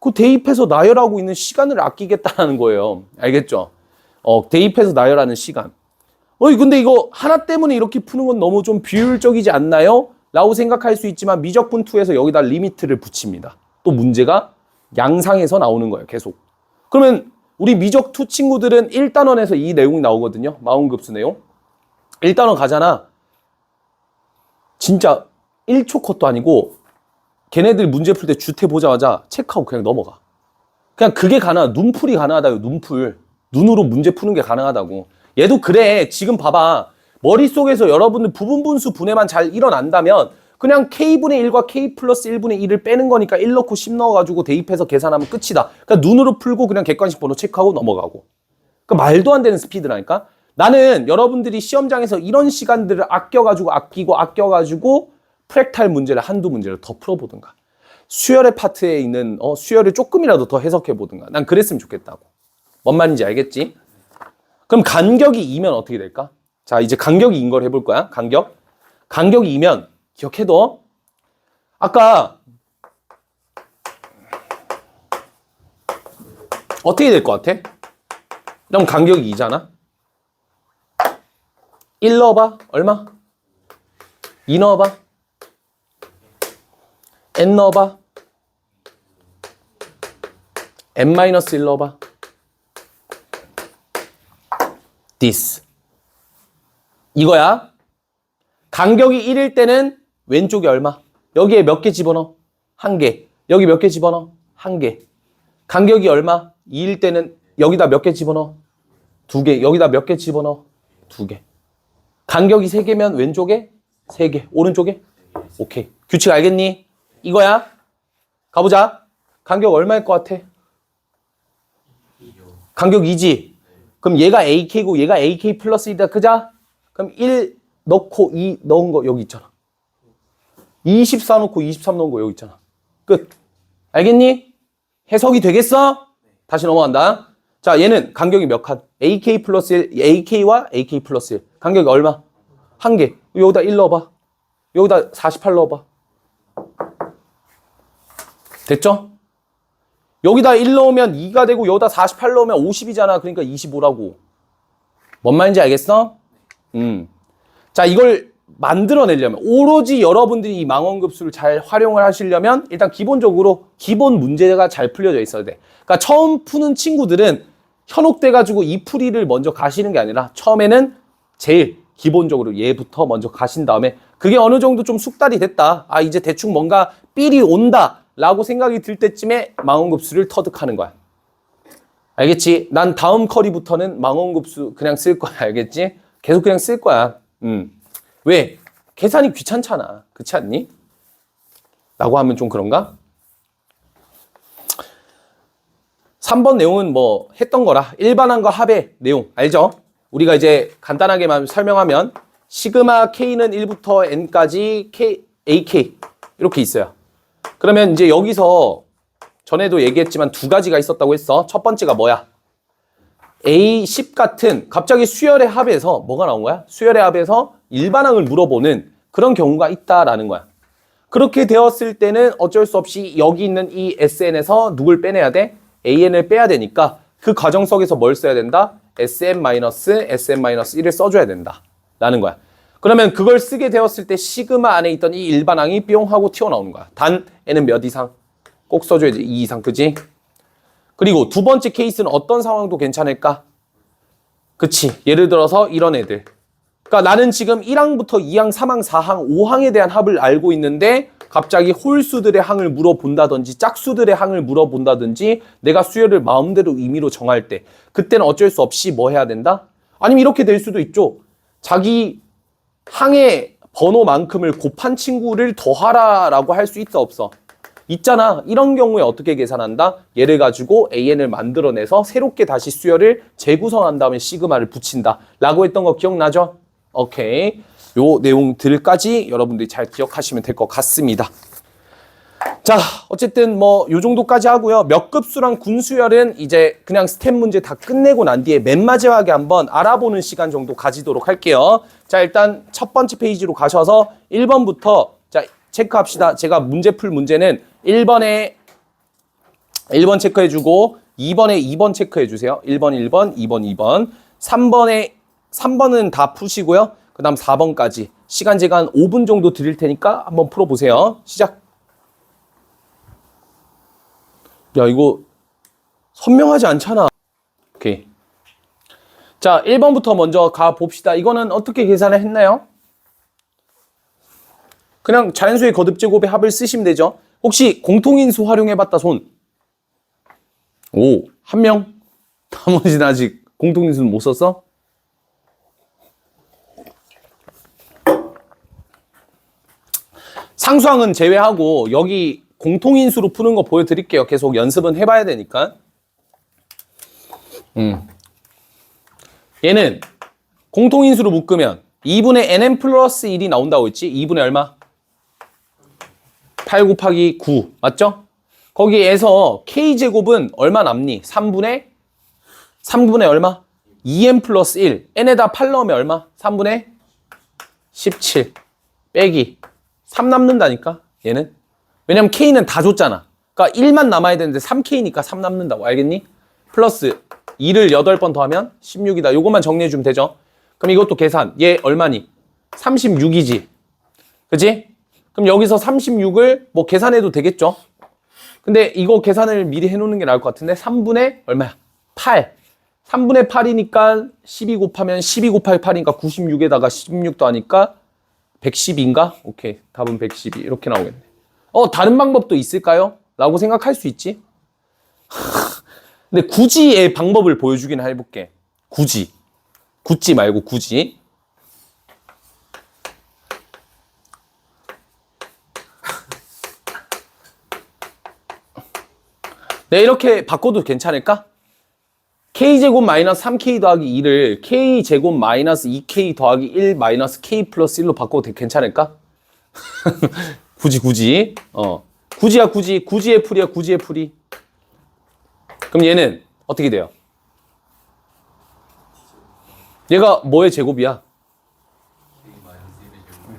그 대입해서 나열하고 있는 시간을 아끼겠다는 거예요. 알겠죠? 대입해서 나열하는 시간. 근데 이거 하나 때문에 이렇게 푸는 건 너무 좀 비효율적이지 않나요? 라고 생각할 수 있지만 미적분2에서 여기다 리미트를 붙입니다. 또 문제가 양상에서 나오는 거예요. 계속. 그러면 우리 미적2 친구들은 1단원에서 이 내용이 나오거든요. 마운급수 내용. 1단원 가잖아. 진짜 1초 컷도 아니고 걔네들 문제 풀 때 주태 보자마자 체크하고 그냥 넘어가. 그냥 그게 가능하다. 눈풀이 가능하다요. 눈풀. 눈으로 문제 푸는 게 가능하다고. 얘도 그래. 지금 봐봐. 머릿속에서 여러분들 부분분수 분해만 잘 일어난다면 그냥 K분의 1과 K 플러스 1분의 1을 빼는 거니까 1 넣고 10 넣어가지고 대입해서 계산하면 끝이다. 그러니까 눈으로 풀고 그냥 객관식 번호 체크하고 넘어가고. 그러니까 말도 안 되는 스피드라니까. 나는 여러분들이 시험장에서 이런 시간들을 아껴가지고 프랙탈 문제를 한두 문제를 더 풀어보든가. 수열의 파트에 있는 수열을 조금이라도 더 해석해보든가. 난 그랬으면 좋겠다고. 뭔 말인지 알겠지? 그럼 간격이 2면 어떻게 될까? 자, 이제 간격이 2인 걸 해볼 거야. 간격이 2면 기억해둬. 아까 어떻게 될 것 같아? 그럼 간격이 2잖아. 1 넣어봐. 얼마? 2 넣어봐. n 넣어봐. n-1 넣어봐. this. 이거야. 간격이 1일 때는 왼쪽에 얼마? 여기에 몇 개 집어넣어? 1개. 여기 몇 개 집어넣어? 1개. 간격이 얼마? 2일 때는 여기다 몇 개 집어넣어? 2개. 여기다 몇 개 집어넣어? 2개. 간격이 3개면 왼쪽에 3개. 오른쪽에? 오케이. 규칙 알겠니? 이거야. 가보자. 간격 얼마일 것 같아? 간격 2지? 그럼 얘가 AK고 얘가 AK 플러스 1이다. 그자? 그럼 1 넣고 2 넣은 거 여기 있잖아. 24 넣고 23 넣은 거 여기 있잖아. 끝. 알겠니? 해석이 되겠어? 다시 넘어간다. 자, 얘는 간격이 몇 칸? AK 플러스 1, AK와 AK 플러스 1. 간격이 얼마? 1개. 여기다 1 넣어봐. 여기다 48 넣어봐. 됐죠? 여기다 1 넣으면 2가 되고 여기다 48 넣으면 50이잖아. 그러니까 25라고. 뭔 말인지 알겠어? 자, 이걸 만들어내려면 오로지 여러분들이 이 망원급수를 잘 활용을 하시려면 일단 기본적으로 기본 문제가 잘 풀려져 있어야 돼. 그러니까 처음 푸는 친구들은 현혹돼가지고 이 풀이를 먼저 가시는 게 아니라 처음에는 제일 기본적으로 얘부터 먼저 가신 다음에 그게 어느 정도 좀 숙달이 됐다. 아, 이제 대충 뭔가 삘이 온다 라고 생각이 들 때쯤에 망원급수를 터득하는 거야. 알겠지? 난 다음 커리부터는 망원급수 그냥 쓸 거야. 알겠지? 계속 그냥 쓸 거야. 왜? 계산이 귀찮잖아. 그렇지 않니? 라고 하면 좀 그런가? 3번 내용은 뭐 했던 거라. 일반항과 합의 내용 알죠? 우리가 이제 간단하게만 설명하면 시그마 K는 1부터 N까지 AK 이렇게 있어요. 그러면 이제 여기서 전에도 얘기했지만 두 가지가 있었다고 했어. 첫 번째가 뭐야? A10 같은 갑자기 수열의 합에서 뭐가 나온 거야? 수열의 합에서 일반항을 물어보는 그런 경우가 있다라는 거야. 그렇게 되었을 때는 어쩔 수 없이 여기 있는 이 SN에서 누굴 빼내야 돼? AN을 빼야 되니까 그 과정 속에서 뭘 써야 된다? SM-SM-1을 써줘야 된다 라는 거야. 그러면 그걸 쓰게 되었을 때 시그마 안에 있던 이 일반항이 뿅 하고 튀어나오는 거야. 단 n은 몇 이상? 꼭 써줘야지. 2 이상, 그지? 그리고 두 번째 케이스는 어떤 상황도 괜찮을까? 그치. 예를 들어서 이런 애들. 그러니까 나는 지금 1항부터 2항, 3항, 4항, 5항에 대한 합을 알고 있는데 갑자기 홀수들의 항을 물어본다든지 짝수들의 항을 물어본다든지 내가 수열을 마음대로 임의로 정할 때 그때는 어쩔 수 없이 뭐 해야 된다? 아니면 이렇게 될 수도 있죠. 자기 항의 번호만큼을 곱한 친구를 더하라라고 할 수 있어 없어? 있잖아. 이런 경우에 어떻게 계산한다? 얘를 가지고 AN을 만들어내서 새롭게 다시 수열을 재구성한 다음에 시그마를 붙인다 라고 했던 거 기억나죠? 오케이. 요 내용들까지 여러분들이 잘 기억하시면 될 것 같습니다. 자, 어쨌든 뭐 요 정도까지 하고요. 몇 급수랑 군수열은 이제 그냥 스텝 문제 다 끝내고 난 뒤에 맨 마지막에 한번 알아보는 시간 정도 가지도록 할게요. 자, 일단 첫 번째 페이지로 가셔서 1번부터 자, 체크합시다. 제가 문제 풀 문제는 1번에 1번 체크해주고 2번에 2번 체크해주세요. 1번, 1번, 2번, 2번. 3번은 다 푸시고요. 그 다음 4번까지. 시간 제가 한 5분 정도 드릴 테니까 한번 풀어보세요. 시작. 야, 이거 선명하지 않잖아. 오케이. 자, 1번부터 먼저 가봅시다. 이거는 어떻게 계산을 했나요? 그냥 자연수의 거듭제곱의 합을 쓰시면 되죠. 혹시 공통인수 활용해봤다 손? 오, 한 명? 나머지는 아직 공통인수는 못 썼어? 상수항은 제외하고 여기 공통인수로 푸는 거 보여드릴게요. 계속 연습은 해봐야 되니까. 얘는 공통인수로 묶으면 2분의 nn 플러스 1이 나온다고 했지? 2분의 얼마? 8 곱하기 9 맞죠? 거기에서 k제곱은 얼마 남니? 3분의 얼마? 2n 플러스 1 n에다 8 넣으면 얼마? 3분의 17 빼기 3 남는다니까 얘는. 왜냐면 k는 다 줬잖아. 그러니까 1만 남아야 되는데 3k니까 3 남는다고. 알겠니? 플러스 2를 8번 더하면 16이다. 요것만 정리해주면 되죠. 그럼 이것도 계산. 얘 얼마니? 36이지. 그치? 그럼 여기서 36을 뭐 계산해도 되겠죠? 근데 이거 계산을 미리 해놓는 게 나을 것 같은데 3분의 얼마야? 8. 3분의 8이니까 12 곱하면 12 곱하기 8이니까 96에다가 16 더하니까 110인가? 오케이. 답은 112. 이렇게 나오겠네. 다른 방법도 있을까요? 라고 생각할 수 있지. 근데 굳이의 방법을 보여주긴 해볼게. 굳이 말고 굳이. 네, 이렇게 바꿔도 괜찮을까? k제곱 마이너스 3k 더하기 2를 k제곱 마이너스 2k 더하기 1 마이너스 k 플러스 1로 바꿔도 괜찮을까? 굳이. 굳이의 풀이야, 굳이의 풀이. 그럼 얘는 어떻게 돼요? 얘가 뭐의 제곱이야?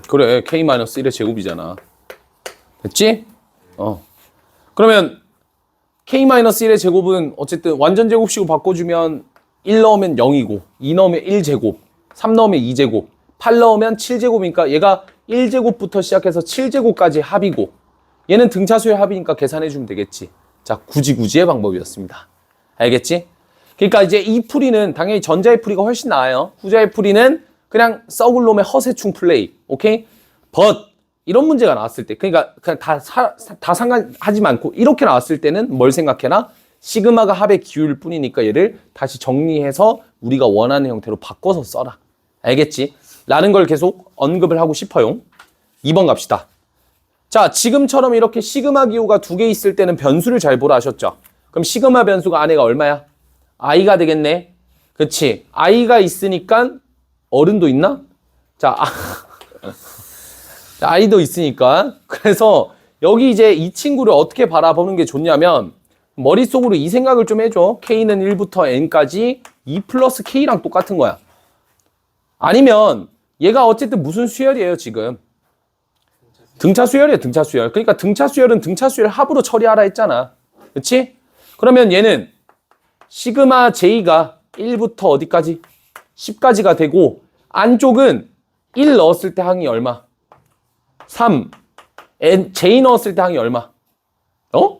그래, k-1의 제곱이잖아. 됐지? 그러면 k-1의 제곱은 어쨌든 완전 제곱식으로 바꿔주면 1 넣으면 0이고 2 넣으면 1제곱 3 넣으면 2제곱 8 넣으면 7제곱이니까 얘가 1제곱부터 시작해서 7제곱까지 합이고 얘는 등차수의 합이니까 계산해주면 되겠지. 자, 굳이의 방법이었습니다. 알겠지? 그러니까 이제 이 풀이는 당연히 전자의 풀이가 훨씬 나아요. 후자의 풀이는 그냥 썩을 놈의 허세충 플레이. 오케이? but 이런 문제가 나왔을 때 그러니까 그냥 다 상관하지 않고 이렇게 나왔을 때는 뭘 생각해라? 시그마가 합의 기울일 뿐이니까 얘를 다시 정리해서 우리가 원하는 형태로 바꿔서 써라. 알겠지? 라는 걸 계속 언급을 하고 싶어요. 2번 갑시다. 자, 지금처럼 이렇게 시그마 기호가 2개 있을 때는 변수를 잘 보라 하셨죠? 그럼 시그마 변수가 안에가 얼마야? i가 되겠네. 그치? i가 있으니까 어른도 있나? 자, i도 있으니까. 그래서 여기 이제 이 친구를 어떻게 바라보는 게 좋냐면 머릿속으로 이 생각을 좀 해줘. k는 1부터 n까지 2 플러스 k랑 똑같은 거야. 아니면 얘가 어쨌든 무슨 수열이에요 지금? 등차 수열이에요. 등차 수열. 그러니까 등차 수열은 등차 수열 합으로 처리하라 했잖아. 그치? 그러면 얘는 시그마 j가 1부터 어디까지? 10까지가 되고 안쪽은 1 넣었을 때 항이 얼마? 3. J 넣었을 때 항이 얼마? 어?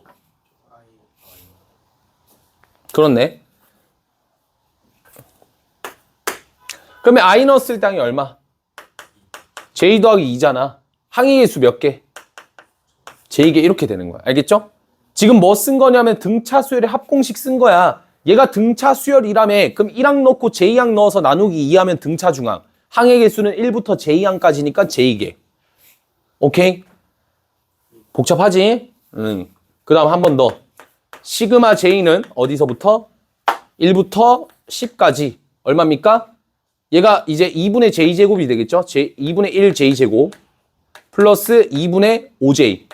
그렇네. 그러면 I 넣었을 때 항이 얼마? J 더하기 2잖아. 항의 개수 몇 개? J개 이렇게 되는 거야. 알겠죠? 지금 뭐 쓴 거냐면 등차 수열의 합공식 쓴 거야. 얘가 등차 수열이라며. 그럼 1항 넣고 J항 넣어서 나누기 2하면 등차 중항. 항의 개수는 1부터 J항까지니까 J개. 오케이? 복잡하지? 그 다음 한 번 더. 시그마 J는 어디서부터? 1부터 10까지. 얼마입니까? 얘가 이제 2분의 J제곱이 되겠죠? 2분의 1 J제곱 플러스 2분의 5J.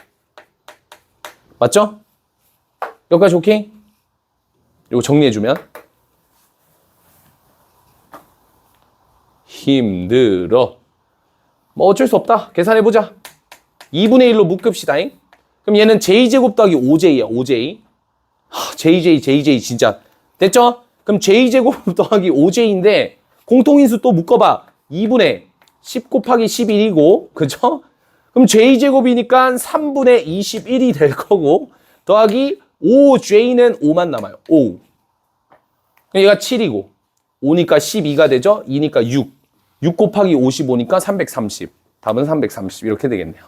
맞죠? 여기까지 오케이? 이거 정리해주면. 힘들어. 뭐 어쩔 수 없다. 계산해보자. 2분의 1로 묶읍시다잉. 그럼 얘는 J제곱 더하기 5J야. 5J. JJ 진짜. 됐죠? 그럼 J제곱 더하기 5J인데 공통인수 또 묶어봐. 2분의 10 곱하기 11이고 그죠? 그럼 J제곱이니까 3분의 21이 될 거고 더하기 5J는 5만 남아요. 5. 얘가 7이고 5니까 12가 되죠? 2니까 6. 6 곱하기 55니까 330. 답은 330 이렇게 되겠네요.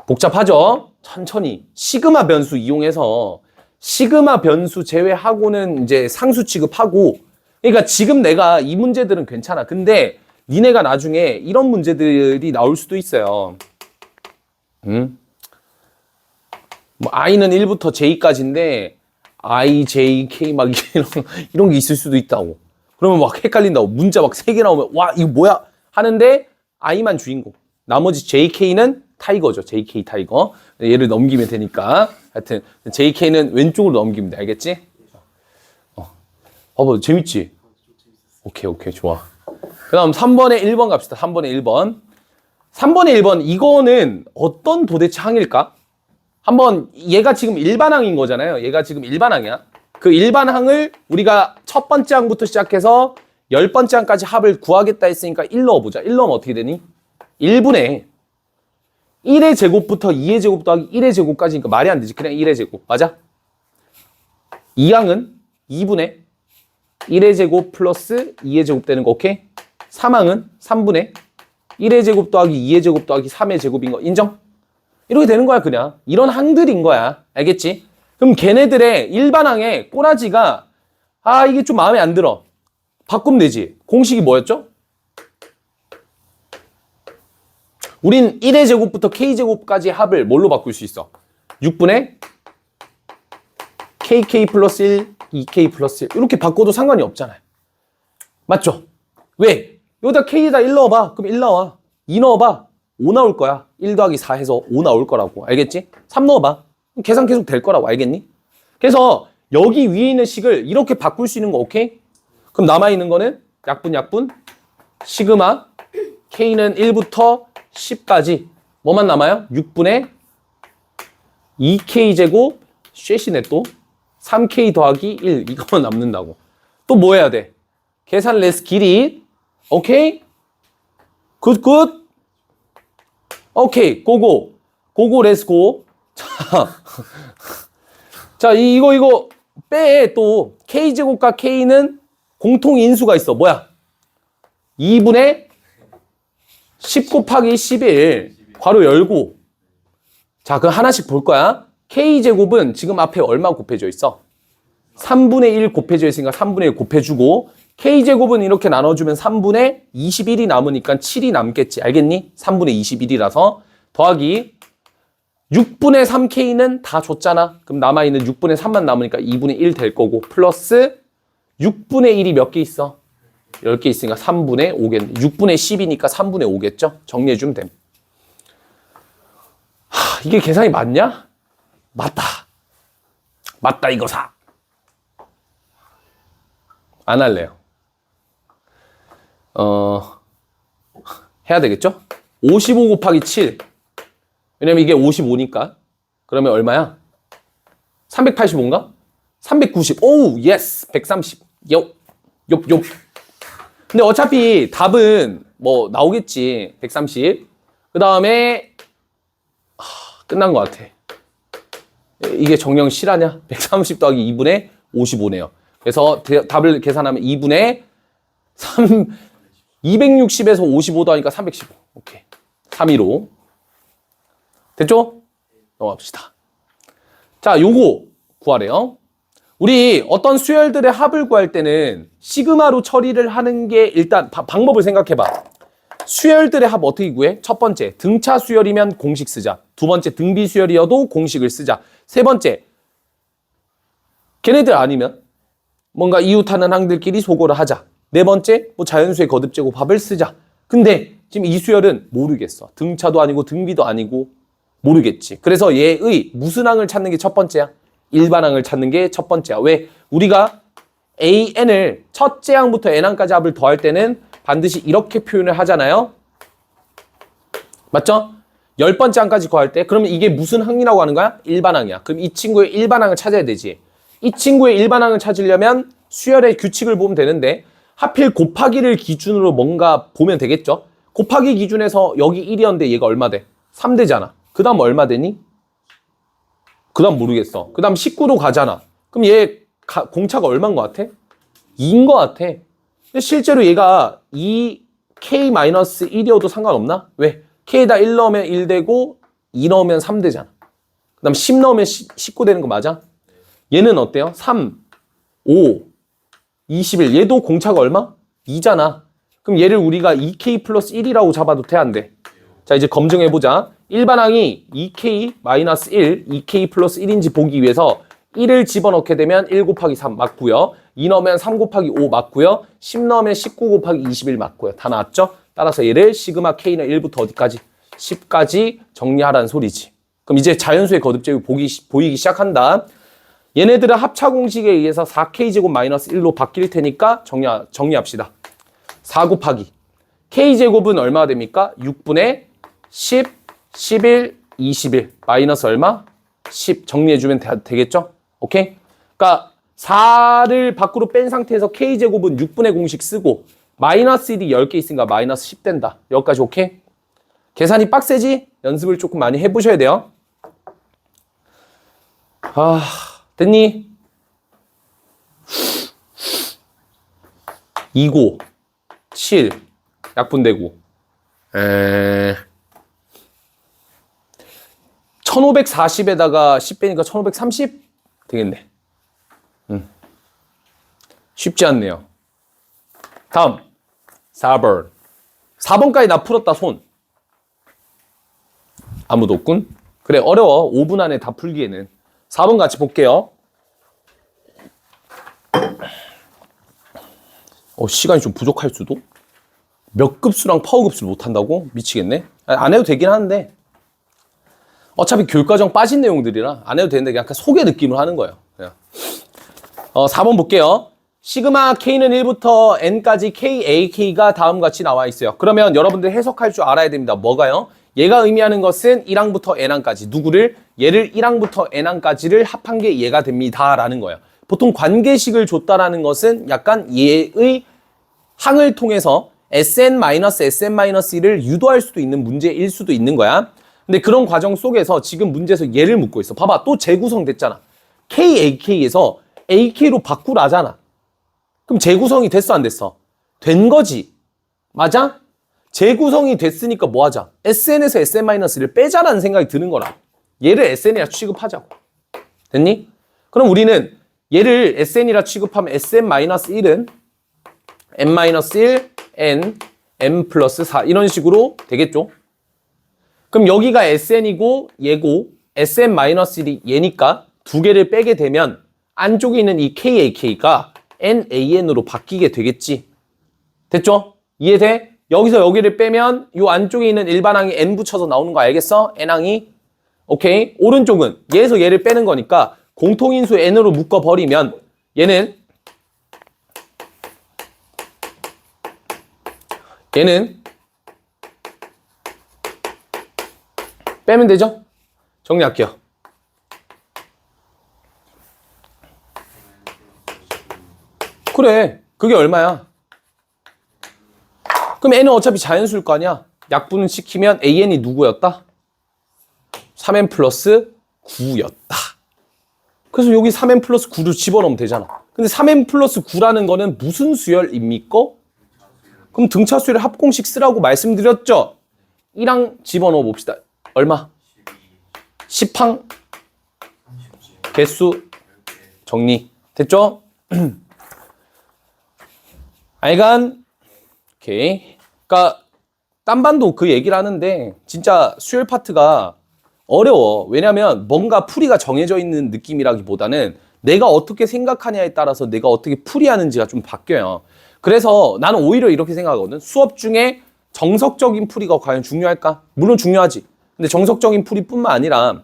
복잡하죠? 천천히. 시그마 변수 이용해서 시그마 변수 제외하고는 이제 상수 취급하고 그러니까 지금 내가 이 문제들은 괜찮아. 근데 니네가 나중에 이런 문제들이 나올 수도 있어요. 뭐 I는 1부터 J까지인데 I, J, K 막 이런 게 있을 수도 있다고. 그러면 막 헷갈린다고. 문자 막 3개 나오면 와 이거 뭐야? 하는데 I만 주인공. 나머지 JK는 타이거죠. JK 타이거. 얘를 넘기면 되니까. 하여튼 JK는 왼쪽으로 넘기면 돼. 알겠지? 봐봐 재밌지? 오케이 좋아. 그 다음 3번에 1번 갑시다. 3번에 1번. 3번에 1번 이거는 어떤 도대체 항일까? 한번 얘가 지금 일반항인 거잖아요. 얘가 지금 일반항이야. 그 일반항을 우리가 첫 번째 항부터 시작해서 10번째 항까지 합을 구하겠다 했으니까 1 넣어보자. 1 넣으면 어떻게 되니? 1분의 1의 제곱부터 2의 제곱 더하기 1의 제곱까지니까 말이 안 되지. 그냥 1의 제곱. 맞아? 2항은 2분의 1의 제곱 플러스 2의 제곱 되는 거 오케이? 3항은 3분의 1의 제곱 더하기 2의 제곱 더하기 3의 제곱인 거 인정? 이렇게 되는 거야 그냥. 이런 항들인 거야. 알겠지? 그럼 걔네들의 일반항의 꼬라지가 이게 좀 마음에 안 들어. 바꾸면 되지. 공식이 뭐였죠? 우린 1의 제곱부터 K제곱까지 합을 뭘로 바꿀 수 있어? 6분의 KK 플러스 1, 2K 플러스 1 이렇게 바꿔도 상관이 없잖아요. 맞죠? 왜? 여기다 K에다 1 넣어봐. 그럼 1 나와. 2 넣어봐. 5 나올 거야. 1 더하기 4 해서 5 나올 거라고. 알겠지? 3 넣어봐. 그럼 계산 계속 될 거라고. 알겠니? 그래서 여기 위에 있는 식을 이렇게 바꿀 수 있는 거 오케이? 그럼 남아있는 거는 약분 시그마 K는 1부터 10까지 뭐만 남아요? 6분의 2K제곱 쉐시네 또 3K 더하기 1 이거만 남는다고. 또 뭐 해야 돼? 계산 레스 길이 오케이? 굿 오케이 고고 레츠고. 자 이거 빼. 또 K제곱과 K는 공통 인수가 있어. 뭐야? 2분의 10 곱하기 11 괄호 열고. 자 그럼 하나씩 볼 거야. K제곱은 지금 앞에 얼마 곱해져 있어? 3분의 1 곱해져 있으니까 3분의 1 곱해주고 K제곱은 이렇게 나눠주면 3분의 21이 남으니까 7이 남겠지. 알겠니? 3분의 21이라서 더하기 6분의 3K는 다 줬잖아. 그럼 남아있는 6분의 3만 남으니까 2분의 1 될 거고 플러스 6분의 1이 몇 개 있어? 10개 있으니까 3분의 5겠네. 6분의 10이니까 3분의 5겠죠? 정리해주면 됨. 이게 계산이 맞냐? 맞다 이거사. 안 할래요. 해야 되겠죠? 55 곱하기 7. 왜냐면 이게 55니까. 그러면 얼마야? 385인가? 390. 오우, 예스. 130. 요. 근데 어차피 답은 뭐 나오겠지. 130. 그 다음에 끝난 것 같아. 이게 정령 실하냐? 130 더하기 2분의 55네요. 그래서 답을 계산하면 2분의 260에서 55 더하니까 315. 오케이. 315. 됐죠? 넘어갑시다. 자, 요거 구하래요. 우리 어떤 수열들의 합을 구할 때는 시그마로 처리를 하는 게 일단 방법을 생각해봐. 수열들의 합 어떻게 구해? 첫 번째, 등차 수열이면 공식 쓰자. 두 번째, 등비 수열이어도 공식을 쓰자. 세 번째, 걔네들 아니면 뭔가 이웃하는 항들끼리 소거를 하자. 네 번째, 뭐 자연수의 거듭제곱 합을 쓰자. 근데 지금 이 수열은 모르겠어. 등차도 아니고 등비도 아니고 모르겠지. 그래서 얘의 무슨 항을 찾는 게 첫 번째야? 일반항을 찾는 게 첫 번째야. 왜? 우리가 AN을 첫째 항부터 N항까지 합을 더할 때는 반드시 이렇게 표현을 하잖아요. 맞죠? 10번째 항까지 더할 때 그러면 이게 무슨 항이라고 하는 거야? 일반항이야. 그럼 이 친구의 일반항을 찾아야 되지. 이 친구의 일반항을 찾으려면 수열의 규칙을 보면 되는데 하필 곱하기를 기준으로 뭔가 보면 되겠죠? 곱하기 기준에서 여기 1이었는데 얘가 얼마 돼? 3 되잖아. 그 다음 얼마 되니? 그 다음 모르겠어. 그 다음 19도 가잖아. 그럼 얘 공차가 얼마인 것 같아? 2인 것 같아. 근데 실제로 얘가 2k-1이어도 상관없나? 왜? k에다 1 넣으면 1 되고 2 넣으면 3 되잖아. 그 다음 10 넣으면 19 되는 거 맞아? 얘는 어때요? 3, 5, 21. 얘도 공차가 얼마? 2잖아. 그럼 얘를 우리가 2k 플러스 1이라고 잡아도 돼, 안 돼? 자, 이제 검증해보자. 일반항이 2k-1, 2k 플러스 1인지 보기 위해서 1을 집어넣게 되면 1 곱하기 3 맞고요. 2 넣으면 3 곱하기 5 맞고요. 10 넣으면 19 곱하기 21 맞고요. 다 나왔죠? 따라서 얘를 시그마 k는 1부터 어디까지? 10까지 정리하라는 소리지. 그럼 이제 자연수의 거듭제곱이 보이기 시작한다. 얘네들은 합차 공식에 의해서 4k제곱 마이너스 1로 바뀔 테니까 정리합시다. 4 곱하기 k제곱은 얼마가 됩니까? 6분의 10, 11, 21 마이너스 얼마? 10 정리해주면 되겠죠? 오케이? 그러니까 4를 밖으로 뺀 상태에서 k제곱은 6분의 공식 쓰고 마이너스 1이 10개 있으니까 마이너스 10 된다. 여기까지 오케이? 계산이 빡세지? 연습을 조금 많이 해보셔야 돼요. 됐니? 2고 7 약분되고 1540에다가 10 빼니까 1530 되겠네. 쉽지 않네요. 다음 4번. 4번까지 나 풀었다 손. 아무도 없군. 그래 어려워. 5분 안에 다 풀기에는. 4번 같이 볼게요. 시간이 좀 부족할 수도? 몇 급수랑 파워 급수를 못한다고? 미치겠네. 안 해도 되긴 하는데 어차피 교육과정 빠진 내용들이라 안 해도 되는데 약간 소개 느낌으로 하는 거예요. 그냥. 4번 볼게요. 시그마 K는 1부터 N까지 KAK가 다음과 같이 나와 있어요. 그러면 여러분들 해석할 줄 알아야 됩니다. 뭐가요? 얘가 의미하는 것은 1항부터 N항까지 누구를? 얘를 1항부터 N항까지를 합한 게 얘가 됩니다 라는 거예요. 보통 관계식을 줬다라는 것은 약간 얘의 항을 통해서 SN-SN-1을 유도할 수도 있는 문제일 수도 있는 거야. 근데 그런 과정 속에서 지금 문제에서 얘를 묻고 있어. 봐봐, 또 재구성됐잖아. KAK에서 AK로 바꾸라잖아. 그럼 재구성이 됐어, 안 됐어? 된 거지. 맞아? 재구성이 됐으니까 뭐 하자? SN에서 SN-를 빼자라는 생각이 드는 거라. 얘를 SN이라 취급하자고. 됐니? 그럼 우리는 얘를 SN이라 취급하면 SN-1은 N-1, N, M 플러스 4 이런 식으로 되겠죠? 그럼 여기가 SN이고 얘고 SN-1이 얘니까 두 개를 빼게 되면 안쪽에 있는 이 KAK가 NAN으로 바뀌게 되겠지. 됐죠? 이해돼? 여기서 여기를 빼면 이 안쪽에 있는 일반항이 N 붙여서 나오는 거 알겠어? N항이. 오케이? 오른쪽은 얘에서 얘를 빼는 거니까 공통인수 N으로 묶어버리면 얘는 빼면 되죠? 정리할게요. 그래, 그게 얼마야? 그럼 n은 어차피 자연수일 거 아니야. 약분은 시키면 an이 누구였다? 3n 플러스 9였다. 그래서 여기 3n 플러스 9를 집어넣으면 되잖아. 근데 3n 플러스 9라는 거는 무슨 수열입니까? 그럼 등차 수열 합공식 쓰라고 말씀드렸죠? 1항 집어넣어 봅시다. 얼마? 10항 개수 정리. 됐죠? 알간? 오케이. 그러니까 딴 반도 그 얘기를 하는데 진짜 수열 파트가 어려워. 왜냐면 뭔가 풀이가 정해져 있는 느낌이라기보다는 내가 어떻게 생각하냐에 따라서 내가 어떻게 풀이하는지가 좀 바뀌어요. 그래서 나는 오히려 이렇게 생각하거든. 수업 중에 정석적인 풀이가 과연 중요할까? 물론 중요하지. 근데 정석적인 풀이뿐만 아니라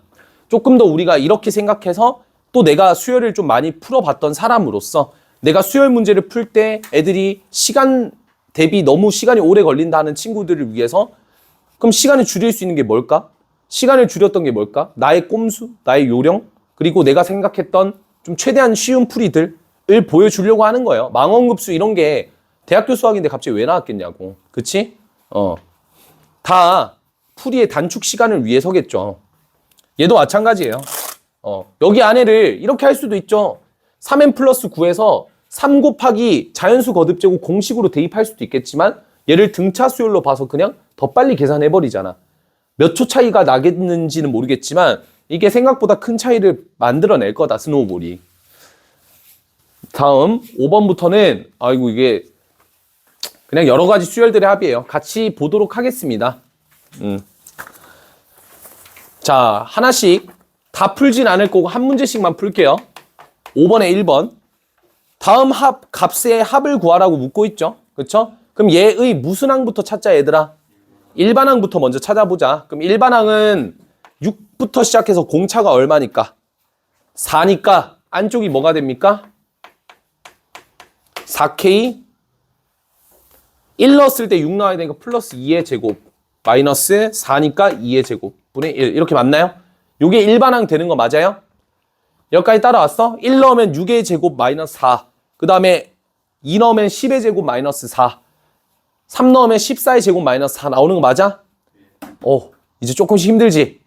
조금 더 우리가 이렇게 생각해서 또 내가 수열을 좀 많이 풀어봤던 사람으로서 내가 수열 문제를 풀 때 애들이 시간 대비 너무 시간이 오래 걸린다 하는 친구들을 위해서 그럼 시간을 줄일 수 있는 게 뭘까? 시간을 줄였던 게 뭘까? 나의 꼼수, 나의 요령, 그리고 내가 생각했던 좀 최대한 쉬운 풀이들을 보여주려고 하는 거예요. 망원급수 이런 게 대학교 수학인데 갑자기 왜 나왔겠냐고. 그치? 다 풀이의 단축 시간을 위해서겠죠. 얘도 마찬가지예요. 여기 안에를 이렇게 할 수도 있죠. 3n 플러스 9에서 3 곱하기 자연수 거듭제곱 공식으로 대입할 수도 있겠지만 얘를 등차 수열로 봐서 그냥 더 빨리 계산해버리잖아. 몇 초 차이가 나겠는지는 모르겠지만 이게 생각보다 큰 차이를 만들어낼 거다, 스노우볼이. 다음 5번부터는 아이고 이게 그냥 여러 가지 수열들의 합이에요. 같이 보도록 하겠습니다. 자, 하나씩 다 풀진 않을 거고 한 문제씩만 풀게요. 5번에 1번. 다음 값의 합을 구하라고 묻고 있죠. 그렇죠? 그럼 얘의 무슨 항부터 찾자, 얘들아? 일반항부터 먼저 찾아보자. 그럼 일반항은 6부터 시작해서 공차가 얼마니까? 4니까 안쪽이 뭐가 됩니까? 4K 1 넣었을 때 6 나와야 되니까 플러스 2의 제곱 마이너스 4니까 2의 제곱 분의 1 이렇게 맞나요? 요게 일반항 되는 거 맞아요? 여기까지 따라왔어? 1 넣으면 6의 제곱 마이너스 4 그 다음에 2 넣으면 10의 제곱 마이너스 4 3 넣으면 14의 제곱 마이너스 4 나오는 거 맞아? 이제 조금씩 힘들지?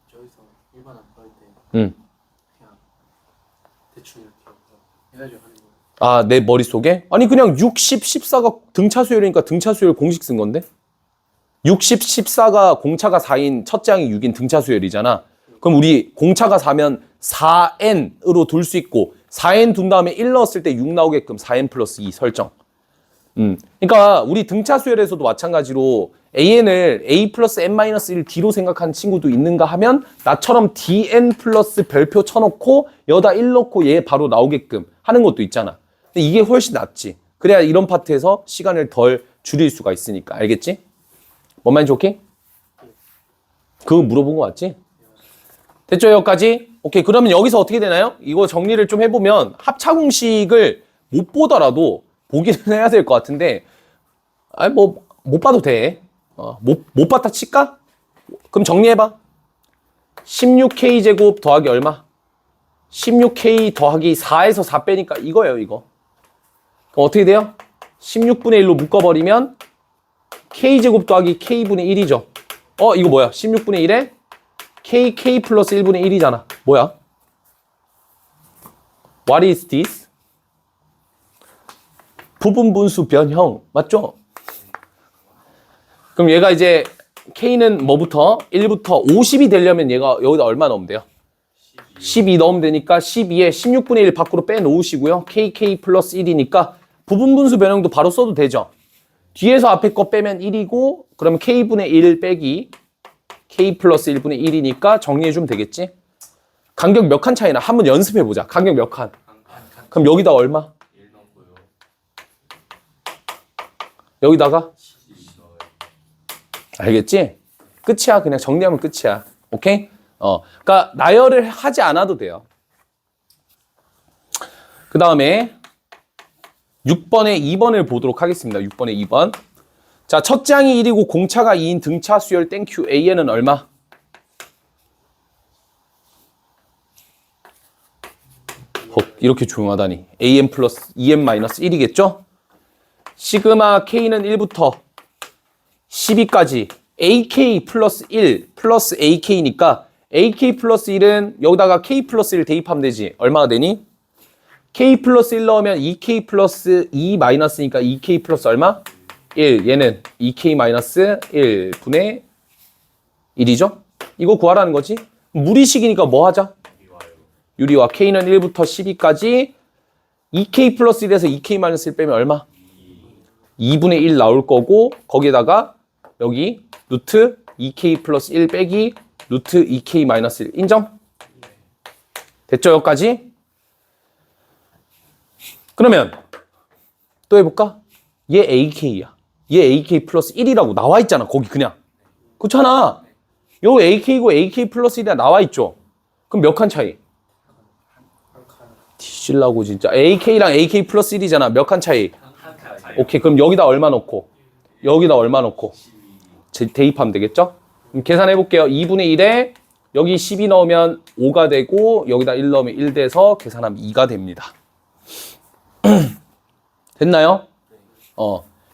저기서 일반항 구할 때 그냥 대충 이렇게 해가지고 하는 거예요.
아, 내 머릿속에? 아니 그냥 60, 14가 등차 수열이니까 등차 수열 공식 쓴 건데? 60, 14가 공차가 4인 첫째 항이 6인 등차 수열이잖아. 그럼 우리 공차가 4면 4n으로 둘 수 있고 4n 둔 다음에 1 넣었을 때 6 나오게끔 4n 플러스 2 설정. 그러니까 우리 등차 수열에서도 마찬가지로 an을 a 플러스 n 마이너스 1 d로 생각하는 친구도 있는가 하면 나처럼 dn 플러스 별표 쳐놓고 여기다 1 넣고 얘 바로 나오게끔 하는 것도 있잖아. 근데 이게 훨씬 낫지. 그래야 이런 파트에서 시간을 덜 줄일 수가 있으니까. 알겠지? 뭔 말인지 오케이? 그거 물어본 거 맞지? 됐죠? 여기까지? 오케이. 그러면 여기서 어떻게 되나요? 이거 정리를 좀 해보면 합차 공식을 못 보더라도 보기는 해야 될 것 같은데 못 봐도 돼. 못 봤다 칠까? 그럼 정리해봐. 16K 제곱 더하기 얼마? 16K 더하기 4에서 4 빼니까 이거예요, 이거. 그럼 어떻게 돼요? 16분의 1로 묶어버리면 K 제곱 더하기 K분의 1이죠. 이거 뭐야? 16분의 1에 K 플러스 1분의 1이잖아. 뭐야? What is this? 부분분수 변형. 맞죠? 그럼 얘가 이제 K는 뭐부터? 1부터 50이 되려면 얘가 여기다 얼마 넣으면 돼요? 12 넣으면 되니까 12에 16분의 1 밖으로 빼놓으시고요. KK 플러스 1이니까 부분분수 변형도 바로 써도 되죠. 뒤에서 앞에 거 빼면 1이고 그러면 K분의 1 빼기 K 플러스 1분의 1이니까 정리해주면 되겠지? 간격 몇 칸 차이나? 한번 연습해보자. 간격 몇 칸? 그럼 여기다 얼마?
1 넣고요.
여기다가?
12 넣어요.
알겠지? 끝이야. 그냥 정리하면 끝이야. 오케이? 그러니까 나열을 하지 않아도 돼요. 그 다음에 6번에 2번을 보도록 하겠습니다. 6번에 2번. 자, 첫째 항이 1이고 공차가 2인 등차 수열 땡큐 AN은 얼마? 이렇게 조용하다니. AN 플러스 2N 마이너스 1이겠죠? 시그마 K는 1부터 12까지 AK 플러스 1 플러스 AK니까 AK 플러스 1은 여기다가 K 플러스 1 대입하면 되지. 얼마가 되니? K 플러스 1 넣으면 2K 플러스 2 마이너스니까 2K 플러스 얼마? 1. 얘는 2K 마이너스 1분의 1이죠? 이거 구하라는 거지. 무리식이니까 뭐 하자? 유리화. K는 1부터 12까지 2K 플러스 1에서 2K 마이너스 1 빼면 얼마? 2분의 1 나올 거고 거기에다가 여기 루트 2K 플러스 1 빼기 루트 2K 마이너스 1 인정? 됐죠? 여기까지? 그러면 또 해볼까? 얘 AK야. 얘 AK 플러스 1이라고 나와 있잖아. 거기 그냥. 그렇잖아. 요 AK고 AK 플러스 1이라 나와 있죠. 그럼 몇 칸 차이? 뒤질라고 진짜. AK랑 AK 플러스 1이잖아. 몇 칸 차이? 오케이. 그럼 여기다 얼마 넣고? 여기다 얼마 넣고? 대입하면 되겠죠? 그럼 계산해 볼게요. 2분의 1에 여기 12 넣으면 5가 되고 여기다 1 넣으면 1 돼서 계산하면 2가 됩니다. 됐나요?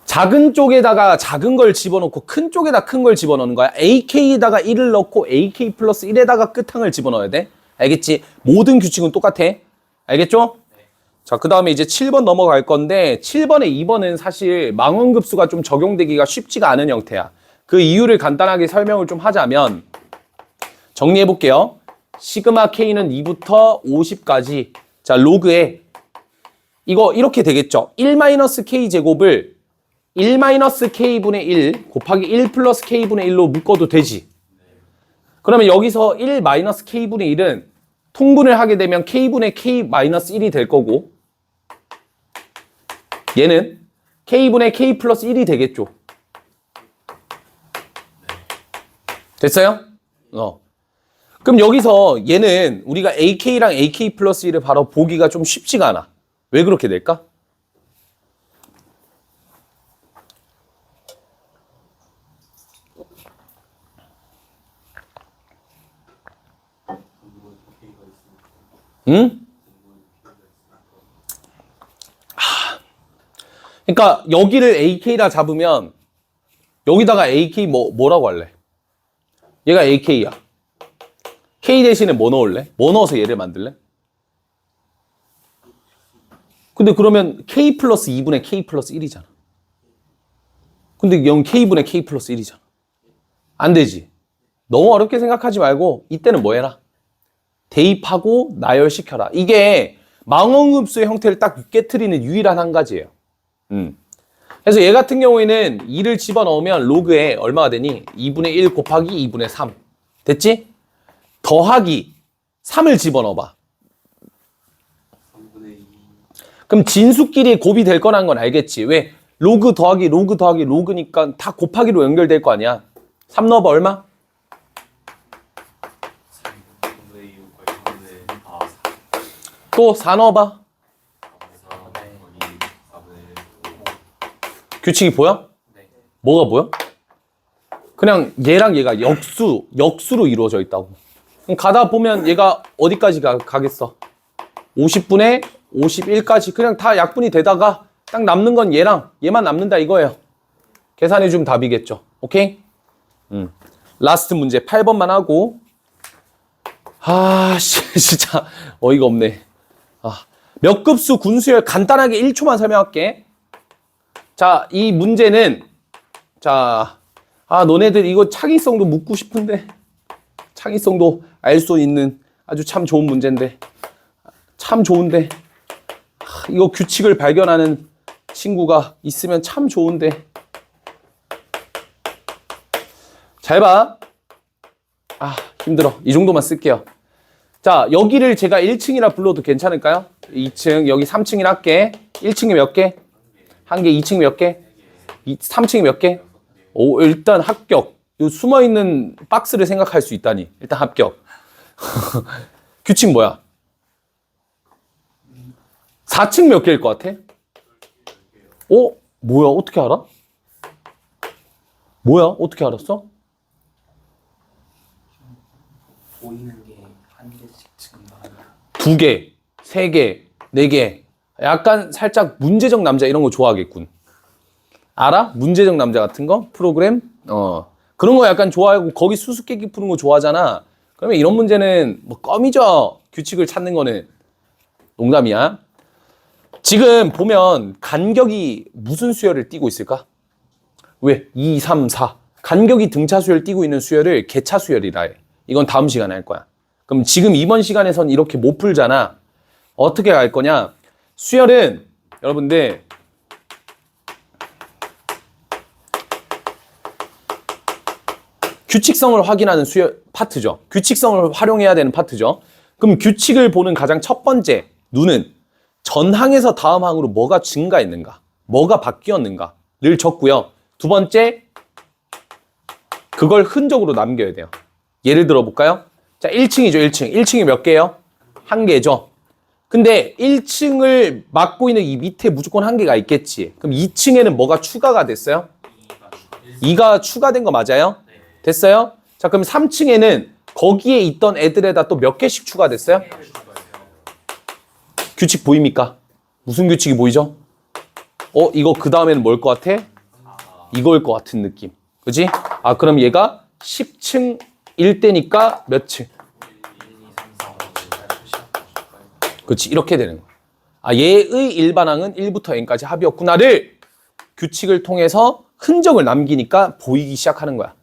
작은 쪽에다가 작은 걸 집어넣고 큰 쪽에다 큰 걸 집어넣는 거야. AK에다가 1을 넣고 AK 플러스 1에다가 끝항을 집어넣어야 돼. 알겠지? 모든 규칙은 똑같아. 알겠죠? 자, 그 다음에 이제 7번 넘어갈 건데 7번에 2번은 사실 망원급수가 좀 적용되기가 쉽지가 않은 형태야. 그 이유를 간단하게 설명을 좀 하자면 정리해 볼게요. 시그마 K는 2부터 50까지 자 로그에 이거 이렇게 되겠죠. 1-K 제곱을 1-K분의 1 곱하기 1 플러스 K분의 1로 묶어도 되지. 그러면 여기서 1-K분의 1은 통분을 하게 되면 K분의 K-1이 될 거고 얘는 K분의 K 플러스 1이 되겠죠. 됐어요? 그럼 여기서 얘는 우리가 AK랑 AK 플러스 1을 바로 보기가 좀 쉽지가 않아. 왜 그렇게 될까? 응? 그러니까 여기를 AK라 잡으면 여기다가 AK 뭐라고 할래? 얘가 AK야. K 대신에 뭐 넣을래? 뭐 넣어서 얘를 만들래? 근데 그러면 K 플러스 2분의 K 플러스 1이잖아. 근데 여기 K분의 K 플러스 1이잖아. 안 되지. 너무 어렵게 생각하지 말고 이때는 뭐 해라? 대입하고 나열시켜라. 이게 망원급수의 형태를 딱 깨트리는 유일한 한 가지예요. 그래서 얘 같은 경우에는 2를 집어넣으면 로그에 얼마가 되니? 2분의 1 곱하기 2분의 3. 됐지? 더하기 3을 집어넣어봐. 그럼 진수끼리 곱이 될 거란 건 알겠지? 왜? 로그 더하기 로그 더하기 로그니까 다 곱하기로 연결될 거 아니야? 3 넣어봐 얼마? 또 4 넣어봐. 규칙이 보여? 뭐가 보여? 그냥 얘랑 얘가 역수로 이루어져 있다고. 그럼 가다 보면 얘가 어디까지 가겠어? 50분의 51까지 그냥 다 약분이 되다가 딱 남는 건 얘랑 얘만 남는다 이거예요. 계산해주면 답이겠죠. 오케이? 라스트 문제 8번만 하고 진짜 어이가 없네. 몇 급수 군수열 간단하게 1초만 설명할게. 자, 이 문제는 자, 너네들 이거 창의성도 묻고 싶은데 창의성도 알 수 있는 아주 참 좋은 문제인데 참 좋은데 이거 규칙을 발견하는 친구가 있으면 참 좋은데 잘 봐. 힘들어. 이 정도만 쓸게요. 자, 여기를 제가 1층이라 불러도 괜찮을까요? 2층, 여기 3층이라 할게. 1층에 몇 개? 1개, 2층에 몇 개? 3층에 몇 개? 일단 합격. 이 숨어있는 박스를 생각할 수 있다니. 일단 합격. 규칙 뭐야? 4층 몇 개일 것 같아? 뭐야? 어떻게 알아? 뭐야? 어떻게 알았어?
보이는 게 한 개씩 증가한다.
2개, 3개, 4개. 약간 살짝 문제적 남자 이런 거 좋아하겠군. 알아? 문제적 남자 같은 거? 프로그램? 그런 거 약간 좋아하고 거기 수수께끼 푸는 거 좋아하잖아. 그러면 이런 문제는 뭐 껌이죠. 규칙을 찾는 거는. 농담이야. 지금 보면 간격이 무슨 수열을 띠고 있을까? 왜? 2, 3, 4. 간격이 등차 수열 띠고 있는 수열을 개차 수열이라 해. 이건 다음 시간에 할 거야. 그럼 지금 이번 시간에선 이렇게 못 풀잖아. 어떻게 할 거냐? 수열은 여러분들 규칙성을 확인하는 수열 파트죠. 규칙성을 활용해야 되는 파트죠. 그럼 규칙을 보는 가장 첫 번째 눈은 전항에서 다음 항으로 뭐가 증가했는가, 뭐가 바뀌었는가를 적고요. 두 번째, 그걸 흔적으로 남겨야 돼요. 예를 들어 볼까요? 자, 1층이죠, 1층. 1층이 몇 개예요? 한 개죠. 근데 1층을 막고 있는 이 밑에 무조건 한 개가 있겠지. 그럼 2층에는 뭐가 추가가 됐어요? 2가 추가된 거 맞아요? 됐어요? 자, 그럼 3층에는 거기에 있던 애들에다 또 몇 개씩 추가됐어요? 규칙 보입니까? 무슨 규칙이 보이죠? 이거 그 다음에는 뭘 것 같아? 이거일 것 같은 느낌. 그지? 아, 그럼 얘가 10층 1대니까 몇 층? 그렇지, 이렇게 되는 거야. 아, 얘의 일반항은 1부터 n까지 합이었구나를 규칙을 통해서 흔적을 남기니까 보이기 시작하는 거야.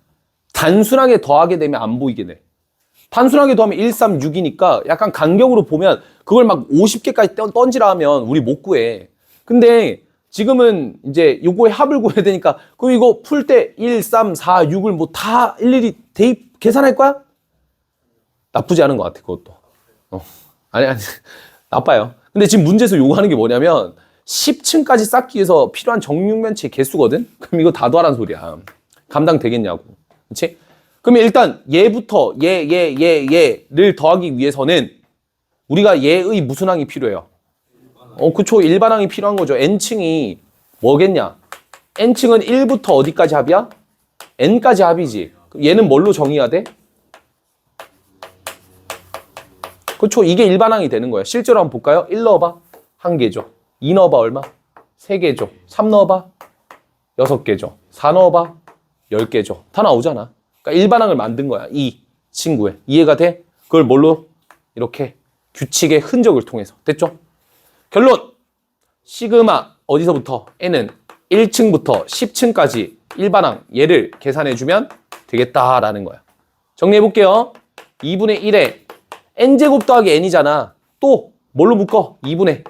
단순하게 더하게 되면 안 보이게 돼. 단순하게 더하면 1, 3, 6이니까 약간 간격으로 보면 그걸 막 50개까지 던지라 하면 우리 못 구해. 근데 지금은 이제 요거의 합을 구해야 되니까 그럼 이거 풀 때 1, 3, 4, 6을 뭐 다 일일이 대입 계산할 거야? 나쁘지 않은 것 같아, 그것도. 아니, 나빠요. 근데 지금 문제에서 요구하는 게 뭐냐면 10층까지 쌓기 위해서 필요한 정육면체의 개수거든? 그럼 이거 다 더하라는 소리야. 감당되겠냐고. 그치? 그러면 일단 얘부터 얘를 더하기 위해서는 우리가 얘의 무슨 항이 필요해요? 그쵸. 일반항이 필요한 거죠. n층이 뭐겠냐? n층은 1부터 어디까지 합이야? n까지 합이지. 그럼 얘는 뭘로 정의해야 돼? 그쵸. 이게 일반항이 되는 거야. 실제로 한번 볼까요? 1 넣어봐. 1개죠. 2 넣어봐. 얼마? 3개죠. 3 넣어봐. 6개죠. 4 넣어봐. 10개죠. 다 나오잖아. 그러니까 일반항을 만든 거야. 이 친구의. 이해가 돼? 그걸 뭘로? 이렇게 규칙의 흔적을 통해서. 됐죠? 결론! 시그마 어디서부터? n은 1층부터 10층까지 일반항 얘를 계산해주면 되겠다라는 거야. 정리해볼게요. 2분의 1에 n제곱 더하기 n이잖아. 또 뭘로 묶어? 2분의